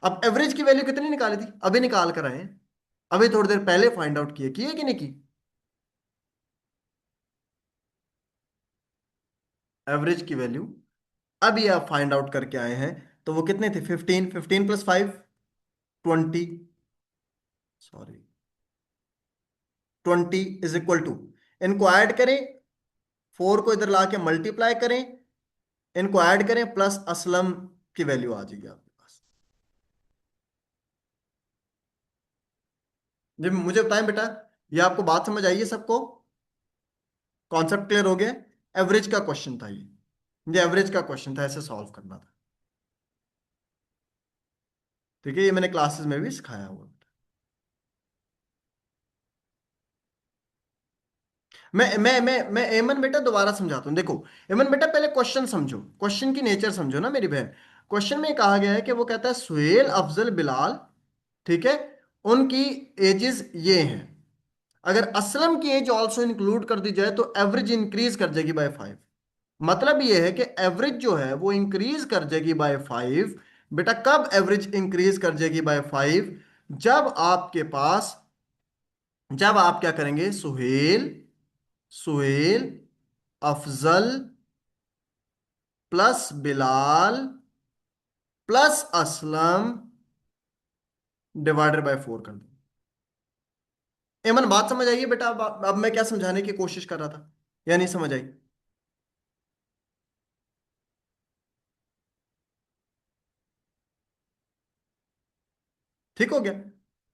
अब एवरेज की वैल्यू कितनी निकाली थी, अभी निकाल कर आए हैं, अभी थोड़ी देर पहले फाइंड आउट किए कि नहीं की? एवरेज की वैल्यू अभी आप फाइंड आउट करके आए हैं, तो वो कितने थे? 15, 15 plus 5, 20, sorry 20 is equal to, इनको ऐड करें, 4 को इधर लाके मल्टीप्लाई करें, इनको ऐड करें, प्लस असलम की वैल्यू आ जाएगी आपके पास। जी मुझे बताएं बेटा, ये आपको बात समझ आई है सबको? कॉन्सेप्ट क्लियर हो गया? एवरेज का क्वेश्चन था ये एवरेज का क्वेश्चन था, ऐसे सॉल्व करना था। ठीक है, ये मैंने क्लासेस में भी सिखाया हुआ। मैं एमन बेटा दोबारा समझाता हूँ, देखो। एमन बेटा पहले क्वेश्चन समझो, क्वेश्चन की नेचर समझो ना मेरी बहन। क्वेश्चन में कहा गया है कि वो कहता है सुहेल, अफजल, बिलाल, ठीक है, उनकी एजेस ये हैं। अगर असलम की एज ऑल्सो इंक्लूड कर दी जाए तो एवरेज इंक्रीज कर जाएगी बाय 5। मतलब ये है कि एवरेज जो है वो इंक्रीज कर जाएगी बाय 5। बेटा कब एवरेज इंक्रीज कर जाएगी बाय 5? जब आपके पास, जब आप क्या करेंगे, Suhail, Suhail, Afzal plus Bilal plus Aslam divided by 4 कर दो। एमन बात समझ आइए बेटा? अब मैं क्या समझाने की कोशिश कर रहा था, या नहीं समझ आई? ठीक हो गया?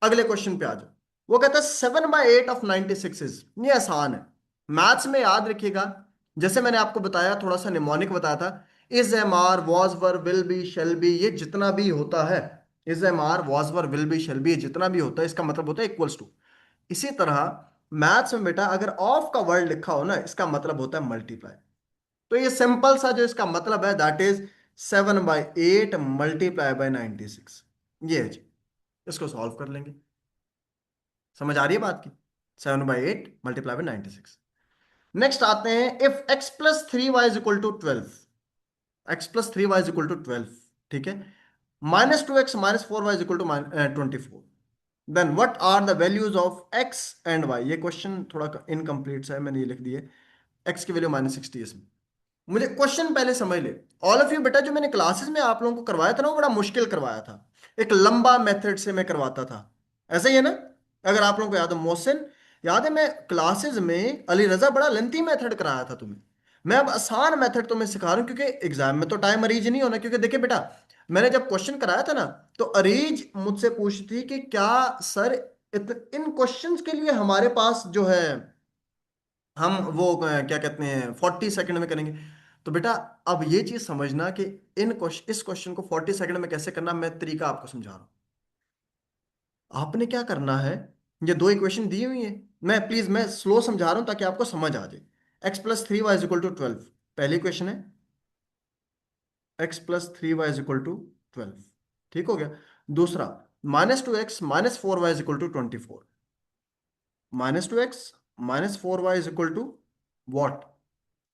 अगले क्वेश्चन पे आ जाओ। वो कहता है 7/8 ऑफ 96 इज, ये आसान है, मैथ्स में याद रखिएगा। जैसे मैंने आपको बताया, थोड़ा सा निमोनिक बताया था, is am are was were will be shall be, ये जितना भी होता है, is am are was were will be shall be, ये जितना भी होता है इसका मतलब होता है इक्वल्स टू। इसी तरह मैथ्स में बेटा अगर ऑफ का वर्ड लिखा हो ना, इसका मतलब होता है मल्टीप्लाई। तो ये सिंपल सा जो इसका मतलब है, दैट इज 7/8 मल्टीप्लाई बाय 96, ये है जी। इसको सॉल्व कर लेंगे। समझ आ रही है बात की? 7/8 मल्टीप्लाई बाय 96। नेक्स्ट आते हैं, इफ x+3y = 12, ठीक है, -2x -4y = 24, then what are the values of x and y? ये क्वेश्चन थोड़ा इनकम्प्लीट सा है, मैंने ये लिख दिए, x की वैल्यू -60 है इसमें। मुझे क्वेश्चन पहले समझ ले ऑल ऑफ यू बेटा। जो मैंने क्लासेस में आप लोगों को करवाया था ना, वो बड़ा मुश्किल करवाया था, एक लंबा मेथड से मैं करवाता था, ऐसा ही है ना? अगर आप लोगों को याद हो, मोहसिन याद है, मैं क्लासेस में अली रजा बड़ा लेंथी मेथड कराया था तुम्हें। मैं अब आसान मेथड तुम्हें सिखा रहा हूं, क्योंकि एग्जाम में तो टाइम अरीज नहीं होना। क्योंकि देखिए बेटा, मैंने जब क्वेश्चन कराया था ना, तो अरीज मुझसे पूछती थी कि क्या सर इन क्वेश्चंस के लिए हमारे पास जो है, हम वो क्या कहते हैं 40 सेकंड में करेंगे। तो बेटा अब ये चीज समझना कि इस क्वेश्चन को 40 सेकंड में कैसे करना, मैं तरीका आपको समझा रहा हूं। आपने क्या करना है, ये दो इक्वेशन दी हुई है, मैं प्लीज मैं स्लो समझा रहा हूं ताकि आपको समझ आ जाए। x+3y = 12, पहली इक्वेशन है, x+3y = 12, ठीक हो गया। दूसरा, -2x -4y = 24, -2x -4y = what?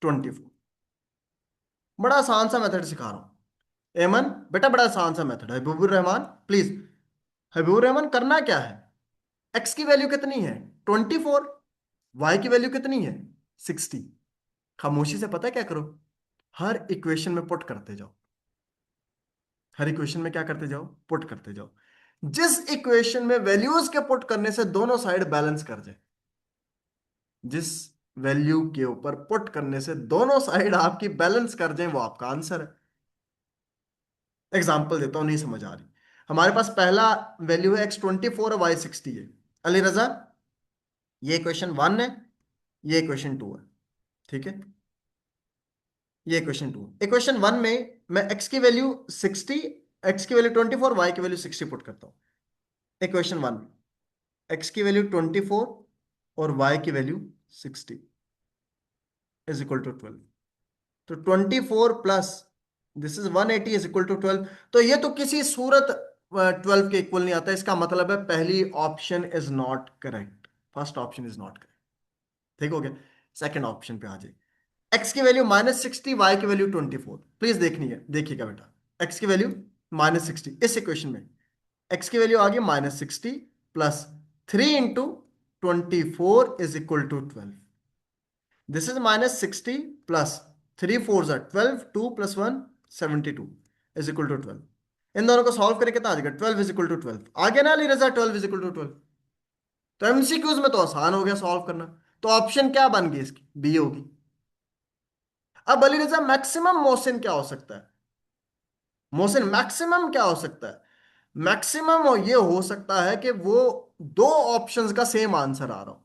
24। बड़ा आसान सा मेथड सिखा रहा हूं एमन बेटा, बड़ा आसान सा मेथड है। हबीबुर रहमान प्लीज, हबीबुर रहमान करना क्या है, एक्स की वैल्यू कितनी है 24, वाई की वैल्यू कितनी है 60। खामोशी से पता है क्या करो, हर इक्वेशन में पुट करते जाओ। हर इक्वेशन में क्या करते जाओ, पुट करते जाओ। जिस इक्वेशन में वैल्यूज के पुट करने से दोनों साइड बैलेंस कर जाए, जिस वैल्यू के ऊपर पुट करने से दोनों साइड आपकी बैलेंस कर जाए, वो आपका आंसर है। एग्जाम्पल देता हूं, नहीं समझ आ रही। हमारे पास पहला वैल्यू है x24 और y60 है। अली रजा, ये इक्वेशन 1 है, ये इक्वेशन 2 है, ठीक है। ये इक्वेशन 2, इक्वेशन 1 में मैं x की वैल्यू 60, x की वैल्यू 24, y की वैल्यू 60 पुट करता हूं। इक्वेशन 1 में x की वैल्यू 24 और y की वैल्यू 60 इज इक्वल टू 12। तो 24 plus this is 180 is equal to 12। तो ये तो किसी सूरत 12 के इक्वल नहीं आता। इसका मतलब है पहली option is not correct, first option is not correct. ठीक हो गया। सेकंड ऑप्शन पे आ जाए। एक्स की वैल्यू -60, वाई की वैल्यू 24। प्लीज देखनी है, देखिएगा बेटा। एक्स की वैल्यू -60, इस इक्वेशन में एक्स की वैल्यू आ गई -60 plus 3 into 24 is equal to 12। This is -60 plus 3 4 ज़ा 12, 2 प्लस 1 72 इज इक्वल टू 12। इन दोनों को सॉल्व करके कितना आ जाएगा, 12 इज इक्वल टू 12 आ गया ना अली रजा, 12 इज इक्वल टू 12। तो एमसीक्यूज में तो आसान हो गया सॉल्व करना। तो ऑप्शन क्या बन गई इसकी, बी होगी। अब अली रजा मैक्सिमम मोशन क्या हो सकता है, मोशन मैक्सिमम क्या हो सकता है? मैक्सिमम ये हो सकता है कि वो दो ऑप्शंस का सेम आंसर आ रहा हो,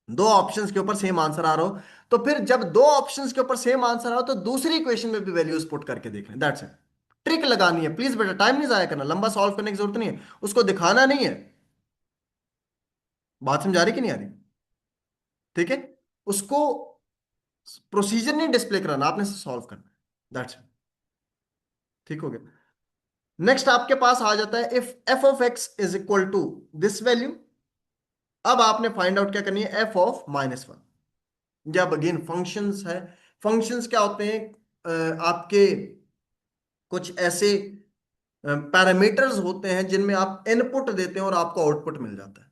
दो ऑप्शंस के ऊपर सेम आंसर आ रहा हो। तो फिर जब दो ऑप्शंस के ऊपर सेम आंसर आ रहा हो तो दूसरी इक्वेशन में भी वैल्यूज पुट करके देख लें, दैट्स इट। ट्रिक लगानी है प्लीज बेटा, टाइम नहीं जाया करना, लंबा सॉल्व करने की जरूरत नहीं है, उसको दिखाना नहीं है। बात समझ आ रही कि नहीं आ रही? ठीक है, उसको प्रोसीजर नहीं डिस्प्ले कराना, आपने सॉल्व करना है, दैट्स इट। ठीक हो गया। नेक्स्ट आपके पास आ जाता है if F of X is equal to this value. अब आपने फाइंड आउट क्या करनी है, एफ ऑफ -1। जब अगेन फंक्शंस है, फंक्शंस क्या होते हैं, आपके कुछ ऐसे पैरामीटर्स होते हैं जिनमें आप इनपुट देते हैं और आपको आउटपुट मिल जाता है।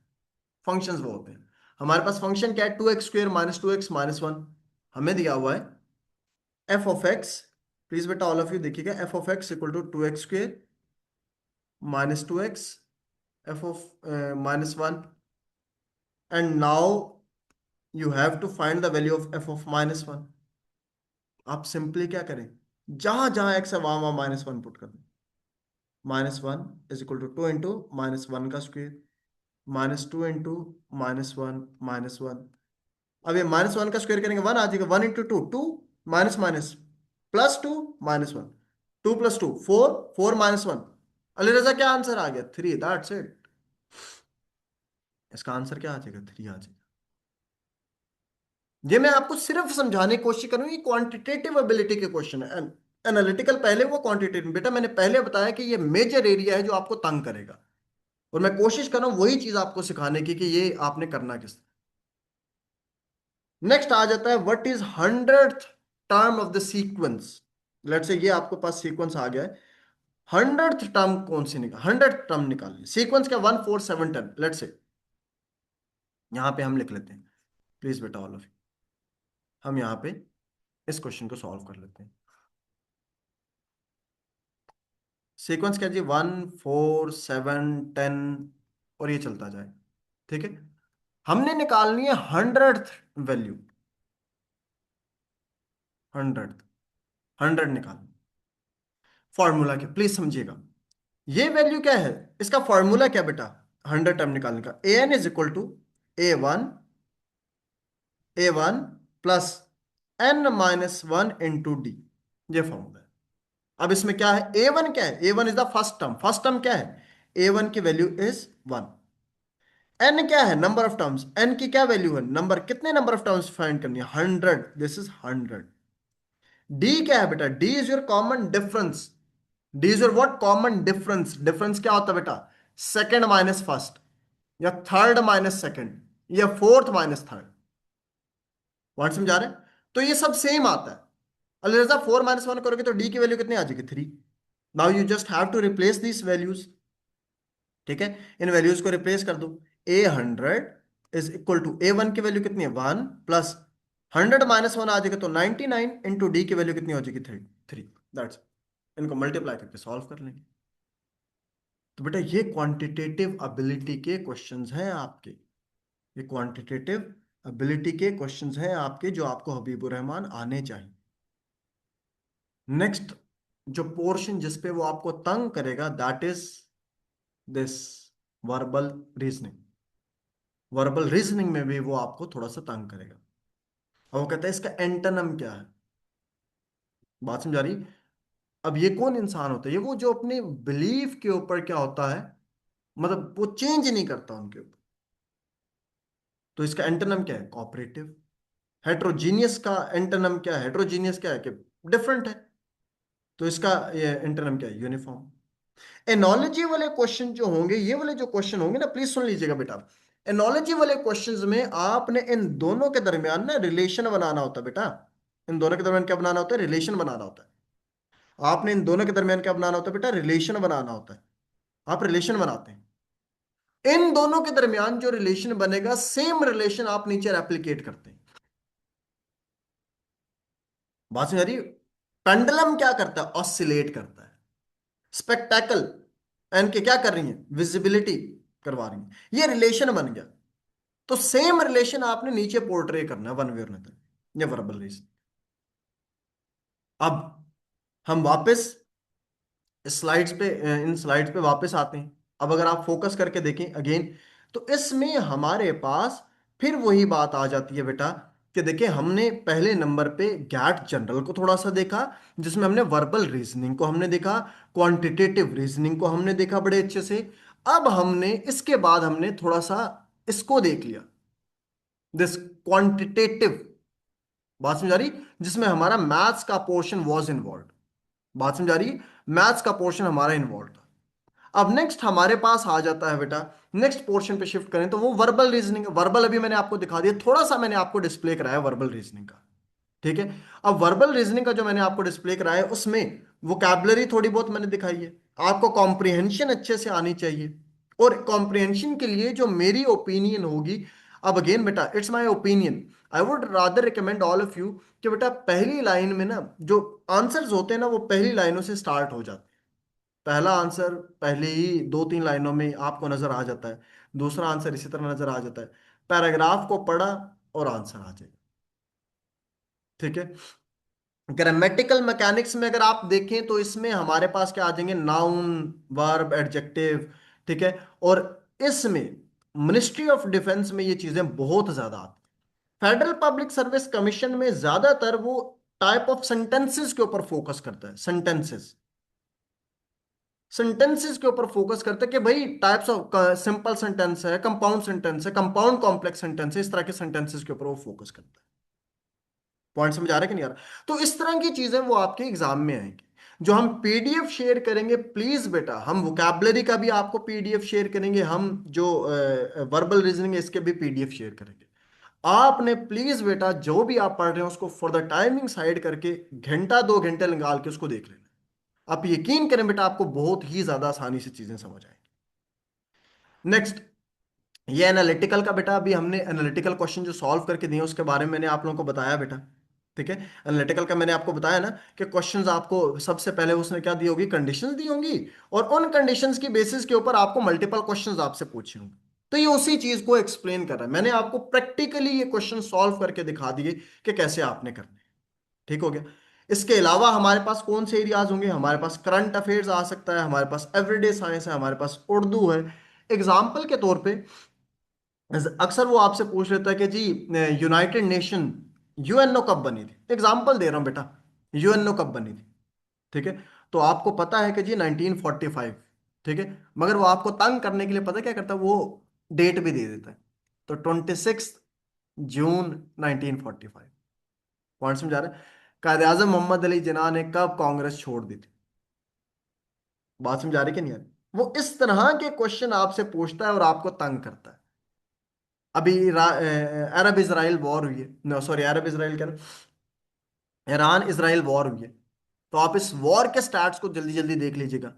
फंक्शंस वो होते हैं। हमारे पास फंक्शन क्या है, 2x² -2x -1 हमें दिया हुआ है। एफ ऑफ एक्स, प्लीज बेटा ऑल ऑफ यू देखिएगा, F of X equal to 2x² -2x F of -1। And now you have to find the value of F of -1। आप सिंपली क्या करें, जहां जहां एक्स है वहां वहां -1 पुट कर दें। -1 इज इक्वल टू 2 इंटू -1 का स्क्वेयर, -2 इंटू -1 -1। अब ये -1 का स्क्वायर करेंगे 1 आ जाएगा, 1 इंटू 2 2, माइनस माइनस +2 -1, 2 + 2 4, 4 -1। अली रजा क्या आंसर आ गया, 3, दैट्स इट। इसका आंसर क्या आ जाएगा, 3 आ जाएगा। ये मैं आपको सिर्फ समझाने की कोशिश करूँ, ये क्वांटिटेटिव एबिलिटी के क्वेश्चन है। एनालिटिकल पहले हुआ, क्वांटिटेटिव बेटा मैंने पहले बताया कि ये मेजर एरिया है जो आपको तंग करेगा, और मैं कोशिश कर रहा हूं वही चीज आपको सिखाने की कि ये आपने करना किस। नेक्स्ट आ जाता है what is 100th term of the sequence. Let's say ये आपके पास सीक्वेंस आ गया है, 100th टर्म कौन सी निकाल, 100th टर्म निकालनी सीक्वेंस का 1 4 7 10। लेट्स से यहां पे हम लिख लेते हैं, प्लीज बेटा ऑल ऑफ, हम यहां पे इस क्वेश्चन को सॉल्व कर लेते हैं। सीक्वेंस क्या जी, 1 4 7 10 और ये चलता जाए, ठीक है। हमने निकालनी है 100th वैल्यू, 100th, 100 निकालनी। फॉर्मूला क्या प्लीज समझिएगा, ये वैल्यू क्या है, इसका फॉर्मूला क्या बेटा, 100 टर्म निकालने का, A N is equal to A one plus n-1 into D, ये फॉर्मूला है। अब इसमें क्या है, ए वन क्या है, A one is the first term, first term क्या है, ए वन की वैल्यू इज 1। n क्या है, नंबर ऑफ टर्म्स, n की क्या वैल्यू है, नंबर, कितने नंबर ऑफ टर्म्स फाइंड करनी है, 100, दिस इज 100। डी क्या है बेटा, D is your common difference, D is your what, common difference. Difference क्या होता है बेटा, सेकंड माइनस फर्स्ट, या थर्ड माइनस सेकंड, या फोर्थ माइनस थर्ड। वर्ड समझा रहे हैं? तो ये सब सेम आता है। अलरजा 4 - 1 करोगे तो डी की वैल्यू कितनी आ जाएगी, 3। Now you just have to replace this values, ठीक है। इन वैल्यूज को रिप्लेस कर दो। A100 is equal to A1 की वैल्यू कितनी है, 1 प्लस 100 - 1 आ जाएगा तो 99 इंटू डी की वैल्यू कितनी हो जाएगी, 3 3, दैट्स। इनको मल्टीप्लाई करके सॉल्व कर लेंगे। तो बेटा ये क्वांटिटेटिव एबिलिटी के क्वेश्चंस हैं आपके, ये क्वांटिटेटिव एबिलिटी के क्वेश्चंस हैं आपके, जो आपको हबीबुर रहमान आने चाहिए। नेक्स्ट जो पोर्शन जिसपे वो आपको तंग करेगा, that is this verbal reasoning. Verbal reasoning में भी वो आपको थोड़ा सा तंग करेगा, और वो कहता है इसका एंटोनिम क्या है। बात समझा रही? अब ये कौन इंसान होता है? ये वो जो अपने बिलीफ के ऊपर क्या होता है, मतलब वो चेंज नहीं करता उनके ऊपर। तो इसका एंटोनिम क्या है? कोऑपरेटिव। हेट्रोजीनियस का एंटोनिम क्या है? हेट्रोजीनियस क्या है कि डिफरेंट है। तो इसका ये एंटोनिम क्या है? यूनिफॉर्म। एनोलॉजी वाले क्वेश्चन जो होंगे, ये वाले जो क्वेश्चन होंगे ना, प्लीज सुन लीजिएगा बेटा। एनोलॉजी वाले क्वेश्चंस में आपने इन दोनों के दरमियान ना रिलेशन बनाना होता है बेटा। इन दोनों के दरमियान क्या बनाना होता है? रिलेशन बनाना होता है। आपने इन दोनों के दरमियान क्या बनाना होता है बेटा? रिलेशन बनाना होता है। आप रिलेशन बनाते हैं, इन दोनों के दरमियान जो रिलेशन बनेगा, सेम रिलेशन आप नीचे रेप्लिकेट करते हैं। बात समझ आ रही है? पेंडुलम क्या करता है? ऑसिलेट करता है। स्पेक्टेकल एन के क्या कर रही है? विजिबिलिटी करवा रही है। ये रिलेशन बन गया। तो सेम रिलेशन आपने नीचे पोर्ट्रे करना है वन वे और अनदर, ये वर्बल रीजन। अब हम वापस स्लाइड्स पे, इन स्लाइड्स पे वापस आते हैं। अब अगर आप फोकस करके देखें अगेन, तो इसमें हमारे पास फिर वही बात आ जाती है बेटा, कि देखिए हमने पहले नंबर पे गैट जनरल को थोड़ा सा देखा, जिसमें हमने वर्बल रीजनिंग को हमने देखा, क्वांटिटेटिव रीजनिंग को हमने देखा बड़े अच्छे से। अब हमने इसके बाद हमने थोड़ा सा इसको देख लिया, दिस क्वांटिटेटिव। बात समझ आ रही? जिसमें हमारा मैथ्स का पोर्शन वॉज इन्वॉल्व। बात समझ आ रही? मैथ्स का पोर्शन हमारा इन्वॉल्व था। अब नेक्स्ट हमारे पास आ जाता है बेटा, नेक्स्ट पोर्शन पे शिफ्ट करें तो वो वर्बल रीजनिंग। वर्बल अभी मैंने आपको दिखा दिया, थोड़ा सा मैंने आपको डिस्प्ले कराया वर्बल रीजनिंग का। ठीक है। अब वर्बल रीजनिंग का जो मैंने आपको डिस्प्ले कराया है, उसमें वोकैबुलरी थोड़ी बहुत मैंने दिखाई है। आपको कॉम्प्रिहेंशन अच्छे से आनी चाहिए, और कॉम्प्रिहेंशन के लिए जो मेरी ओपिनियन होगी, अब अगेन बेटा it's my opinion, I would rather recommend all of you कि बेटा पहली लाइन में ना जो आंसर्स होते हैं ना, वो पहली लाइनों से स्टार्ट हो जाते हैं। पहला आंसर पहले ही दो तीन लाइनों में आपको नजर आ जाता है, दूसरा आंसर इसी तरह नजर आ जाता है। पैराग्राफ को पढ़ा और आंसर आ जाएगा। ठीक है। ग्रामेटिकल मैकेनिक्स में अगर आप देखें तो इसमें हमारे पास क्या आ जाएंगे? Noun, verb, adjective. ठीक है। और इसमें मिनिस्ट्री ऑफ डिफेंस में ये चीजें बहुत ज्यादा आती हैं। फेडरल पब्लिक सर्विस कमीशन में ज्यादातर वो टाइप ऑफ सेंटेंसेस के ऊपर फोकस करता है। सेंटेंसेस, सेंटेंसेस के ऊपर फोकस करते हैं कि भाई टाइप्स ऑफ सिंपल सेंटेंस है, कंपाउंड सेंटेंस है, कंपाउंड कॉम्प्लेक्स सेंटेंस है, इस तरह के सेंटेंसेस के ऊपर वो फोकस करता है। पॉइंट समझ आ रहा है कि नहीं आ रहा? तो इस तरह की चीजें वो आपके एग्जाम में आएंगी। जो हम पीडीएफ शेयर करेंगे, प्लीज बेटा, हम वोकैबुलरी का भी आपको पीडीएफ शेयर करेंगे, हम जो वर्बल रीजनिंग है इसके भी पीडीएफ शेयर करेंगे। आपने प्लीज बेटा जो भी आप पढ़ रहे हो उसको फॉर द टाइमिंग साइड करके घंटा दो घंटे निकाल के उसको देख लेना। आप यकीन करें बेटा, आपको बहुत ही ज्यादा आसानी से चीजें समझ आएंगी। नेक्स्ट, ये एनालिटिकल का बेटा, अभी हमने एनालिटिकल क्वेश्चन जो सॉल्व करके दिए उसके बारे में मैंने आप लोगों को बताया बेटा। ठीक है। एनालिटिकल का मैंने आपको बताया ना कि क्वेश्चंस आपको सबसे पहले उसने क्या दी होगी? कंडीशंस दी होंगी, और उन कंडीशंस की बेसिस के ऊपर आपको मल्टीपल क्वेश्चंस आपसे पूछे होंगे। तो ये उसी चीज को एक्सप्लेन कर रहा है। मैंने आपको प्रैक्टिकली ये क्वेश्चन सॉल्व करके दिखा दिए कि कैसे आपने करने हैं। ठीक हो गया। इसके अलावा हमारे पास कौन से एरियाज होंगे? हमारे पास करंट अफेयर्स आ सकता है, हमारे पास एवरीडे साइंस है, हमारे पास उर्दू है। एग्जाम्पल के तौर पे अक्सर वो आपसे पूछ लेता है कि जी यूनाइटेड नेशन, यूएनओ कब बनी थी? एग्जाम्पल दे रहा हूं बेटा, यूएनओ कब बनी थी? ठीक है। तो आपको पता है कि जी 1945। ठीक है। मगर वो आपको तंग करने के लिए पता है क्या करता है? वो डेट भी दे देता है। तो 26 जून 1945। पॉइंट समझा रहे हैं? कायद आजम मोहम्मद अली जिन्ना ने कब कांग्रेस छोड़ दी थी? बात समझा रही कि नहीं आ रही? वो इस तरह के क्वेश्चन आपसे पूछता है और आपको तंग करता है। अभी अरब इसराइल वॉर हुई है, नो सॉरी, अरब इसराइल क्या, ईरान इसराइल वॉर हुई है। तो आप इस वॉर के स्टैट्स को जल्दी जल्दी देख लीजिएगा।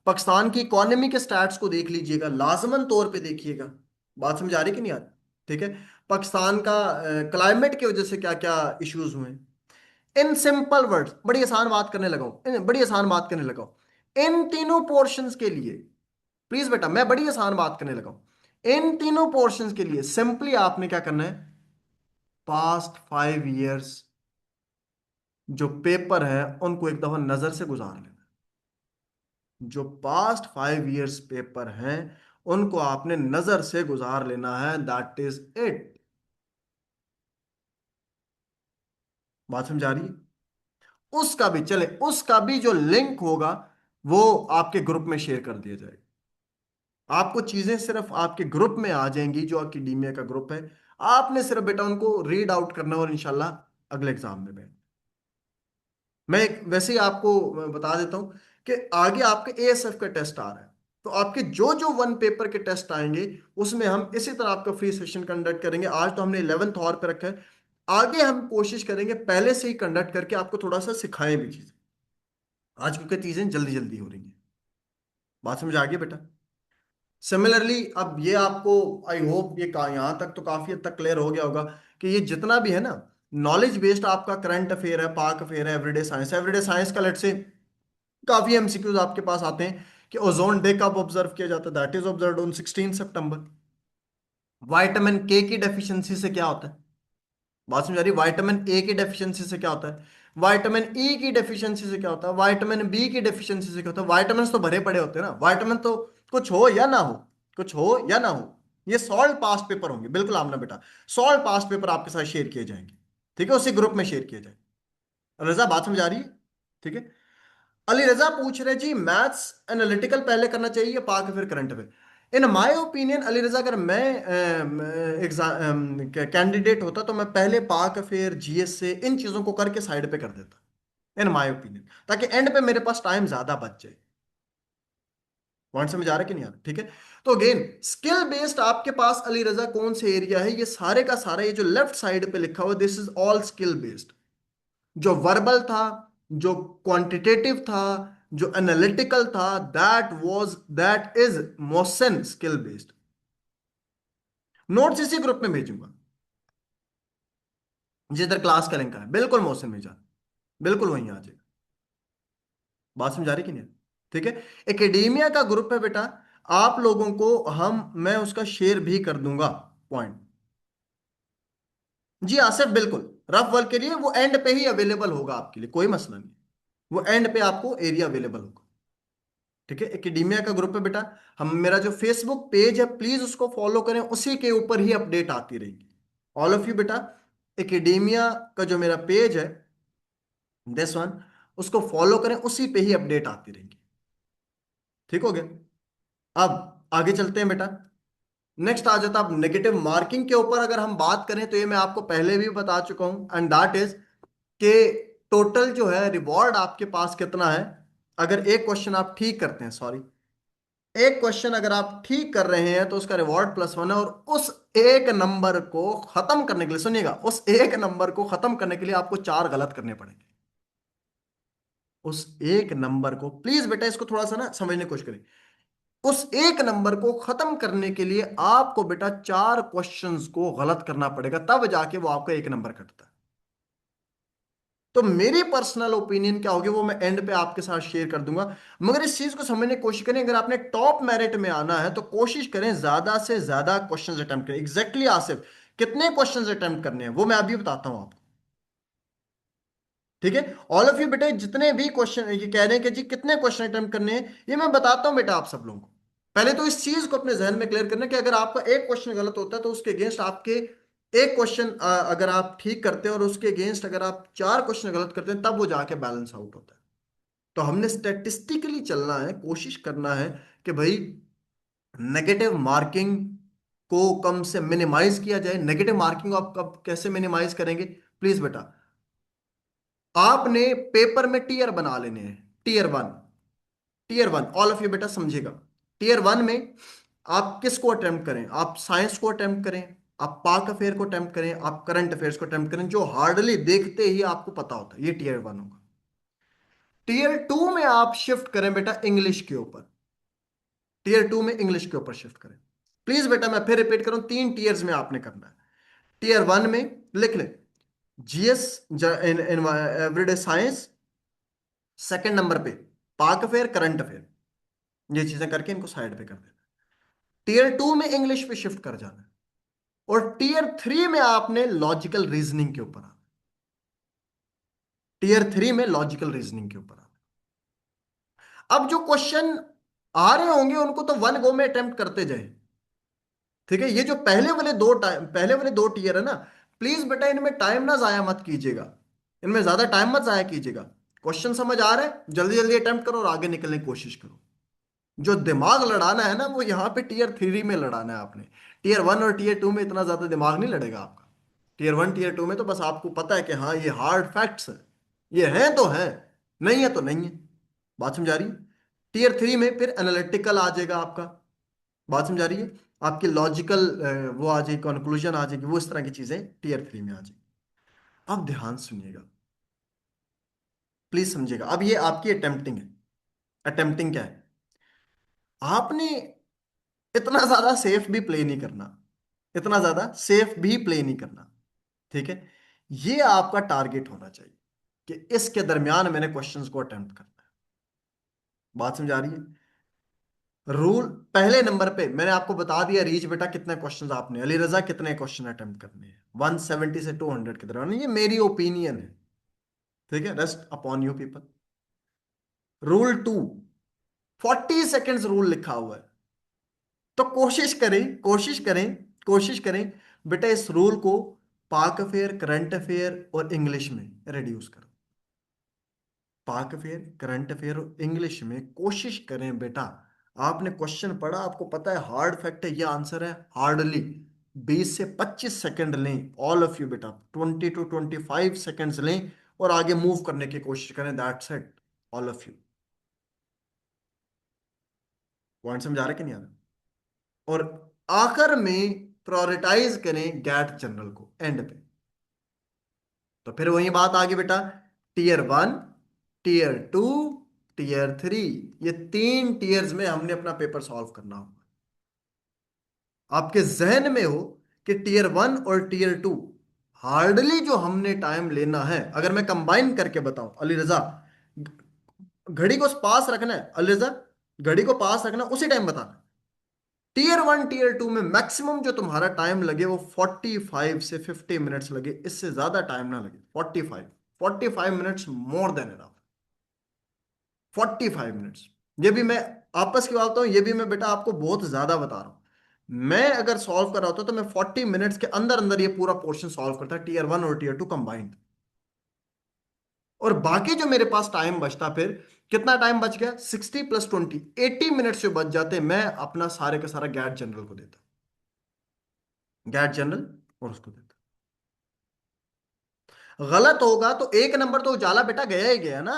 पाकिस्तान की इकोनॉमी के स्टैट्स को देख लीजिएगा, लाजमन तौर पे देखिएगा। बात समझ आ रही कि नहीं आ रही? ठीक है। पाकिस्तान का क्लाइमेट की वजह से क्या क्या इश्यूज हुए हैं, इन सिंपल वर्ड्स, बड़ी आसान बात करने लगा हूं, बड़ी आसान बात करने लगा हूं इन तीनों पोर्शंस के लिए। प्लीज बेटा, मैं बड़ी आसान बात करने लगा हूं इन तीनों पोर्शंस के लिए। सिंपली आपने क्या करना है, पास्ट 5 इयर्स जो पेपर है उनको एक दफा नजर से गुजार लेना। जो पास्ट 5 इयर्स पेपर हैं उनको आपने नजर से गुजार लेना है, दैट इज इट। बात समझ आ रही है? उसका भी चले, उसका भी जो लिंक होगा वो आपके ग्रुप में शेयर कर दिया जाएगा। आपको चीजें सिर्फ आपके ग्रुप में आ जाएंगी, जो अकेडमिया का ग्रुप है। आपने सिर्फ बेटा उनको रीड आउट करना और इंशाल्लाह अगले एग्जाम में बैठ। मैं वैसे ही आपको बता देता हूं कि आगे आपके एएसएफ का टेस्ट आ रहा है, तो आपके जो जो वन पेपर के टेस्ट आएंगे उसमें हम इसी तरह आपका फ्री सेशन कंडक्ट करेंगे। आज तो हमने 11th आवर पे रखा है, आगे हम कोशिश करेंगे पहले से ही कंडक्ट करके आपको थोड़ा सा सिखाएं भी चीजें, आज क्योंकि चीजें जल्दी जल्दी हो रही हैं। बात समझ आ गई बेटा? सिमिलरली अब ये आपको, आई होप ये यहां तक तो काफी हद तक क्लियर हो गया होगा कि ये जितना भी है ना नॉलेज बेस्ड आपका करंट अफेयर है, पाक अफेयर है, एवरीडे साइंस का लेट से काफी एमसीक्यूज आपके पास आते हैं कि ओजोन डे कब ऑब्जर्व किया जाता है, that is observe on 16 September. Vitamin के की डेफिशिएंसी से क्या होता है? बात समझ आ रही? विटामिन ए की डेफिशिएंसी से क्या होता है? विटामिन ई की डेफिशिएंसी से क्या होता है? विटामिन बी की डेफिशिएंसी से क्या होता है? विटामिन तो भरे पड़े होते हैं ना, विटामिन तो कुछ हो या ना हो, कुछ हो या ना हो। ये सॉल्व पास्ट पेपर होंगे, बिल्कुल आमना बेटा। सॉल्व पास्ट पेपर आपके साथ शेयर किए जाएंगे, ठीक है, उसी ग्रुप में शेयर किए जाएंगे। रजा बात समझ आ रही है? ठीक है। अली रजा पूछ रहे जी मैथ्स एनालिटिकल पहले करना चाहिए पाक फिर current affair. In my opinion Ali Raza, अगर मैं एग्जाम कैंडिडेट होता तो मैं पहले पाक अफेयर जीएस से इन चीजों को करके साइड पे कर देता, इन माय ओपिनियन, ताकि एंड पे मेरे पास टाइम ज्यादा बच जाए। पॉइंट समझ आ रहा है कि नहीं आ रहा? ठीक है। तो अगेन स्किल बेस्ड आपके पास अली रजा कौन से एरिया है, ये सारे का सारा, ये जो लेफ्ट साइड पे लिखा हुआ this is all skill based. जो वर्बल था, जो क्वांटिटेटिव था, जो एनालिटिकल था, that is motion skill based. Notes इसी ग्रुप में भेजूंगा जिधर क्लास का लिंक है, बिल्कुल मोशन में जा, बिल्कुल वहीं आ जाएगा। बात समझा रही कि नहीं? ठीक है। एकेडेमिया का ग्रुप है बेटा, आप लोगों को हम मैं उसका शेयर भी कर दूंगा पॉइंट। जी आसिफ, बिल्कुल रफ वर्क के लिए वो एंड पे ही अवेलेबल होगा आपके लिए, कोई मसला नहीं। वो एंड पे आपको एरिया अवेलेबल होगा। ठीक है। एकेडेमिया का ग्रुप है बेटा, हम मेरा जो फेसबुक पेज है प्लीज उसको फॉलो करें, उसी के ऊपर ही अपडेट आती रहेगी। ऑल ऑफ यू बेटा, एकेडेमिया का जो मेरा पेज है दिस वन, उसको फॉलो करें, उसी पे ही अपडेट आती रहेंगी। ठीक हो गया? अब आगे चलते हैं बेटा। नेक्स्ट आ जाता, अब नेगेटिव मार्किंग के ऊपर अगर हम बात करें तो ये मैं आपको पहले भी बता चुका हूं, एंड दैट इज के टोटल जो है रिवॉर्ड आपके पास कितना है। अगर एक क्वेश्चन आप ठीक करते हैं, सॉरी, एक क्वेश्चन अगर आप ठीक कर रहे हैं तो उसका रिवॉर्ड +1 है, और उस एक नंबर को खत्म करने के लिए, सुनिएगा, उस एक नंबर को खत्म करने के लिए आपको 4 गलत करने पड़ेंगे। उस एक नंबर को, प्लीज बेटा इसको थोड़ा सा ना समझने की कोशिश करें, उस एक नंबर को खत्म करने के लिए आपको बेटा 4 क्वेश्चंस को गलत करना पड़ेगा, तब जाके वो आपका एक नंबर कटता है। तो मेरी पर्सनल ओपिनियन क्या होगी वो मैं एंड पे आपके साथ शेयर कर दूंगा। मगर इस चीज को समझने की कोशिश करें, अगर आपने टॉप मेरिट में आना है तो कोशिश करें ज्यादा से ज्यादा क्वेश्चंस अटेम्प्ट करें। एग्जैक्टली आसिफ, कितने क्वेश्चंस अटेम्प्ट करने हैं वो मैं अभी बताता हूं आपको। ठीक है। ऑल ऑफ यू बेटे, जितने भी क्वेश्चन ये कह रहे हैं कि जी कितने क्वेश्चन अटेम्प्ट करने हैं, ये मैं बताता हूं बेटा आप सब लोगों को। पहले तो इस चीज को अपने जहन में क्लियर करना कि अगर आपका एक क्वेश्चन गलत होता है तो उसके अगेंस्ट आपके एक क्वेश्चन अगर आप ठीक करते हैं और उसके अगेंस्ट अगर आप 4 क्वेश्चन गलत करते हैं तब वो जाके बैलेंस आउट होता है। तो हमने स्टेटिस्टिकली चलना है, कोशिश करना है कि भाई नेगेटिव मार्किंग को कम से मिनिमाइज किया जाए। नेगेटिव मार्किंग को आप कब कैसे मिनिमाइज करेंगे? प्लीज बेटा, आपने पेपर में टीयर बना लेने हैं। Tier 1, tier 1 all of you बेटा समझेगा। टीयर 1 में आप किसको अटेम्प्ट करें? आप साइंस को अटेम्प्ट करें, आप पाक अफेयर को अटेम्प्ट करें, आप करंट अफेयर्स को अटेम्प्ट करें, जो हार्डली देखते ही आपको पता होता है, ये टीयर 1 होगा। टीयर 2 में आप शिफ्ट करें बेटा इंग्लिश के ऊपर। टीयर 2 में इंग्लिश के ऊपर शिफ्ट करें। प्लीज बेटा मैं फिर रिपीट करूं, 3 टीयर्स में आपने करना है। टीयर 1 में लिख ले, GS in everyday science, second number पे पाक अफेयर, करंट अफेयर। ये चीजें करके इनको साइड पे कर देना। टीयर 2 में इंग्लिश पे शिफ्ट कर जाना है। और टीयर 3 में आपने लॉजिकल रीजनिंग के ऊपर आना। टीयर 3 में लॉजिकल रीजनिंग के ऊपर आना। अब जो क्वेश्चन आ रहे होंगे उनको तो वन गो में अटेम्प्ट करते जाए। ठीक है, ये जो पहले वाले दो टीयर है ना, प्लीज बेटा इनमें टाइम ना जाया मत कीजिएगा। इनमें ज्यादा टाइम मत जाया कीजिएगा। क्वेश्चन समझ आ रहा है, जल्दी जल्दी अटेम्प्ट करो और आगे निकलने की कोशिश करो। जो दिमाग लड़ाना है ना, वो यहाँ पे टीयर 3 में लड़ाना है आपने। टीयर 1 और टीयर 2 में इतना ज्यादा दिमाग नहीं लड़ेगा आपका। टीयर 1 टीयर 2 में तो बस आपको पता है कि हाँ ये हार्ड फैक्ट्स है, ये हैं तो है, नहीं है तो नहीं है। बात समझ आ रही है? टीयर 3 में फिर एनालिटिकल आ जाएगा आपका। बात समझ आ रही है? आपकी लॉजिकल वो आ जाएगी, कंक्लूजन आ जाएगी, वो इस तरह की चीजें टीयर 3 में आ जाएगी। अब ध्यान सुनिएगा, प्लीज समझिएगा। अब ये आपकी अटेम्प्टिंग है। अटेम्प्टिंग क्या है? आपने इतना ज्यादा सेफ भी प्ले नहीं करना। इतना ज्यादा सेफ भी प्ले नहीं करना। ठीक है, ये आपका टारगेट होना चाहिए कि इसके दरमियान मैंने क्वेश्चंस को अटेम्प्ट करना है। बात समझ आ रही है? रूल पहले नंबर पे मैंने आपको बता दिया, रीच बेटा कितने क्वेश्चंस आपने, अली रजा कितने क्वेश्चन अटेम्प्ट करने हैं, 170 से 200 के दरमियान। ये मेरी ओपिनियन है। ठीक है, rest upon you people. Rule 2, 40 seconds rule लिखा हुआ है। तो कोशिश करें, कोशिश करें, कोशिश करें बेटा इस रूल को पाक अफेयर, करंट अफेयर और इंग्लिश में रिड्यूस करो। पाक अफेयर, करंट अफेयर और इंग्लिश में कोशिश करें बेटा। आपने क्वेश्चन पढ़ा, आपको पता है हार्ड फैक्ट है, ये आंसर है, हार्डली 20 से 25 सेकंड लें ऑल ऑफ यू बेटा, 20 to 25 सेकंड्स लें और आगे मूव करने की कोशिश करें। That's it, all of you. Point समझ आ रहा है कि नहीं आ रहा? और आखिर में प्रायोरिटाइज करें गैट जनरल को एंड पे। तो फिर वही बात आ गई बेटा, टीयर 1, टीयर 2, टीयर 3, ये 3 टीयर्स में हमने अपना पेपर सॉल्व करना होगा। आपके जहन में हो कि टीयर 1 और टीयर 2 हार्डली जो हमने टाइम लेना है, अगर मैं कंबाइन करके बताऊं अली रजा, घड़ी को पास रखना है अली रजा, घड़ी को पास रखना, उसी टाइम बताना। टीयर 1 टीयर 2 में मैक्सिमम जो तुम्हारा टाइम लगे वो 45 से 50 मिनट्स लगे, इससे ज्यादा टाइम ना लगे। 45 minutes more than enough. 45 minutes. ये भी मैं आपस की बात बताऊं, ये भी मैं बेटा आपको बहुत ज्यादा बता रहा हूं। मैं अगर सॉल्व कर रहा होता तो मैं 40 मिनट्स के अंदर अंदर ये पूरा पोर्शन सॉल्व करता, टीयर 1 और टीयर 2 कंबाइंड। और बाकी जो मेरे पास टाइम बचता, फिर कितना टाइम बच गया, 60 + 20, 80 मिनट्स जो बच जाते, मैं अपना सारे का सारा गैट जनरल को देता। गैट जनरल और उसको देता। गलत होगा तो 1 नंबर तो उजाला बेटा गया ही गया ना।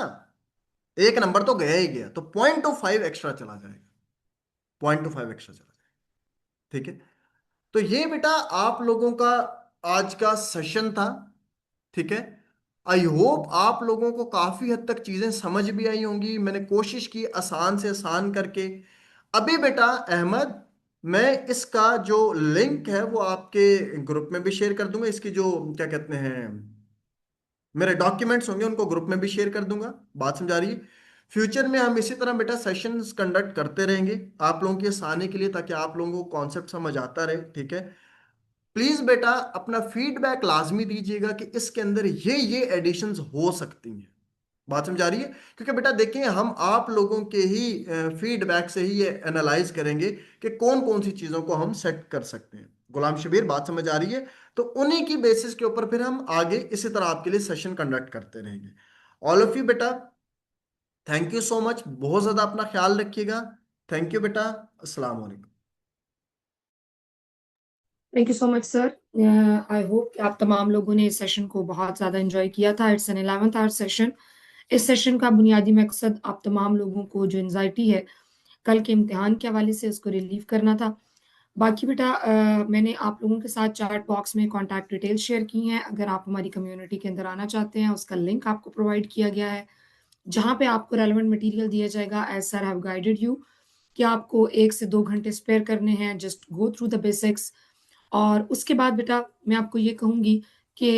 1 नंबर तो गया ही गया, तो 0.25 एक्स्ट्रा चला जाएगा। 0.25 एक्स्ट्रा चला जाएगा। ठीक है, तो ये बेटा आप लोगों का आज का सेशन था। ठीक है, आई होप आप लोगों को काफी हद तक चीजें समझ भी आई होंगी। मैंने कोशिश की आसान से आसान करके। अभी बेटा अहमद, मैं इसका जो लिंक है वो आपके ग्रुप में भी शेयर कर दूंगा। इसकी जो क्या कहते हैं, मेरे डॉक्यूमेंट्स होंगे उनको ग्रुप में भी शेयर कर दूंगा। बात समझा रही है? फ्यूचर में हम इसी तरह बेटा सेशंस कंडक्ट करते रहेंगे आप लोगों के आसानी के लिए, ताकि आप लोगों को कॉन्सेप्ट समझ आता रहे। ठीक है, प्लीज बेटा अपना फीडबैक लाजमी दीजिएगा कि इसके अंदर ये एडिशंस हो सकती हैं। बात समझ आ रही है? क्योंकि बेटा देखिए, हम आप लोगों के ही फीडबैक से ही ये एनालाइज करेंगे कि कौन कौन सी चीजों को हम सेट कर सकते हैं। गुलाम शबीर, बात समझ आ रही है? तो उन्हीं की बेसिस के ऊपर फिर हम आगे इसी तरह आपके लिए सेशन कंडक्ट करते रहेंगे। ऑल ऑफ यू बेटा, थैंक यू सो मच। बहुत ज्यादा अपना ख्याल रखिएगा। थैंक यू बेटा। अस्सलाम वालेकुम। Thank you so much sir. I hope कि आप तमाम लोगों ने इस सेशन को बहुत ज़्यादा एंजॉय किया था। It's an 11th hour session. इस सेशन का बुनियादी मकसद आप तमाम लोगों को जो एंजाइटी है कल के इम्तिहान के हवाले से उसको रिलीव करना था। बाकी बेटा मैंने आप लोगों के साथ चैट बॉक्स में कॉन्टैक्ट डिटेल्स शेयर की हैं। अगर आप हमारी कम्युनिटी के अंदर आना चाहते हैं, उसका लिंक आपको प्रोवाइड किया गया है, जहाँ पे आपको रेलेवेंट मटेरियल दिया जाएगा as sir have guided you, कि आपको 1 से 2 घंटे स्पेयर करने हैं, just go through the basics. और उसके बाद बेटा मैं आपको ये कहूँगी कि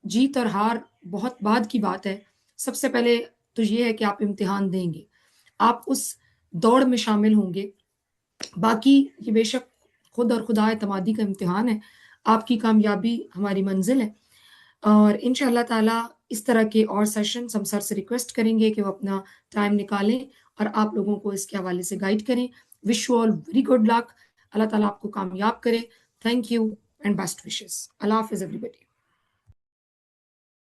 जीत और हार बहुत बाद की बात है। सबसे पहले तो ये है कि आप इम्तिहान देंगे, आप उस दौड़ में शामिल होंगे। बाकी ये बेशक खुद और खुदा एतमादी का इम्तिहान है, आपकी कामयाबी हमारी मंजिल है। और इंशाअल्लाह ताला इस तरह के और सेशंस हम सर से रिक्वेस्ट करेंगे कि वो अपना टाइम निकालें और आप लोगों को इसके हवाले से गाइड करें। Wish you all very good luck. Allah ताला आपको कामयाब करे। Thank you and best wishes. Allah हाफिज़ एवरीबॉडी।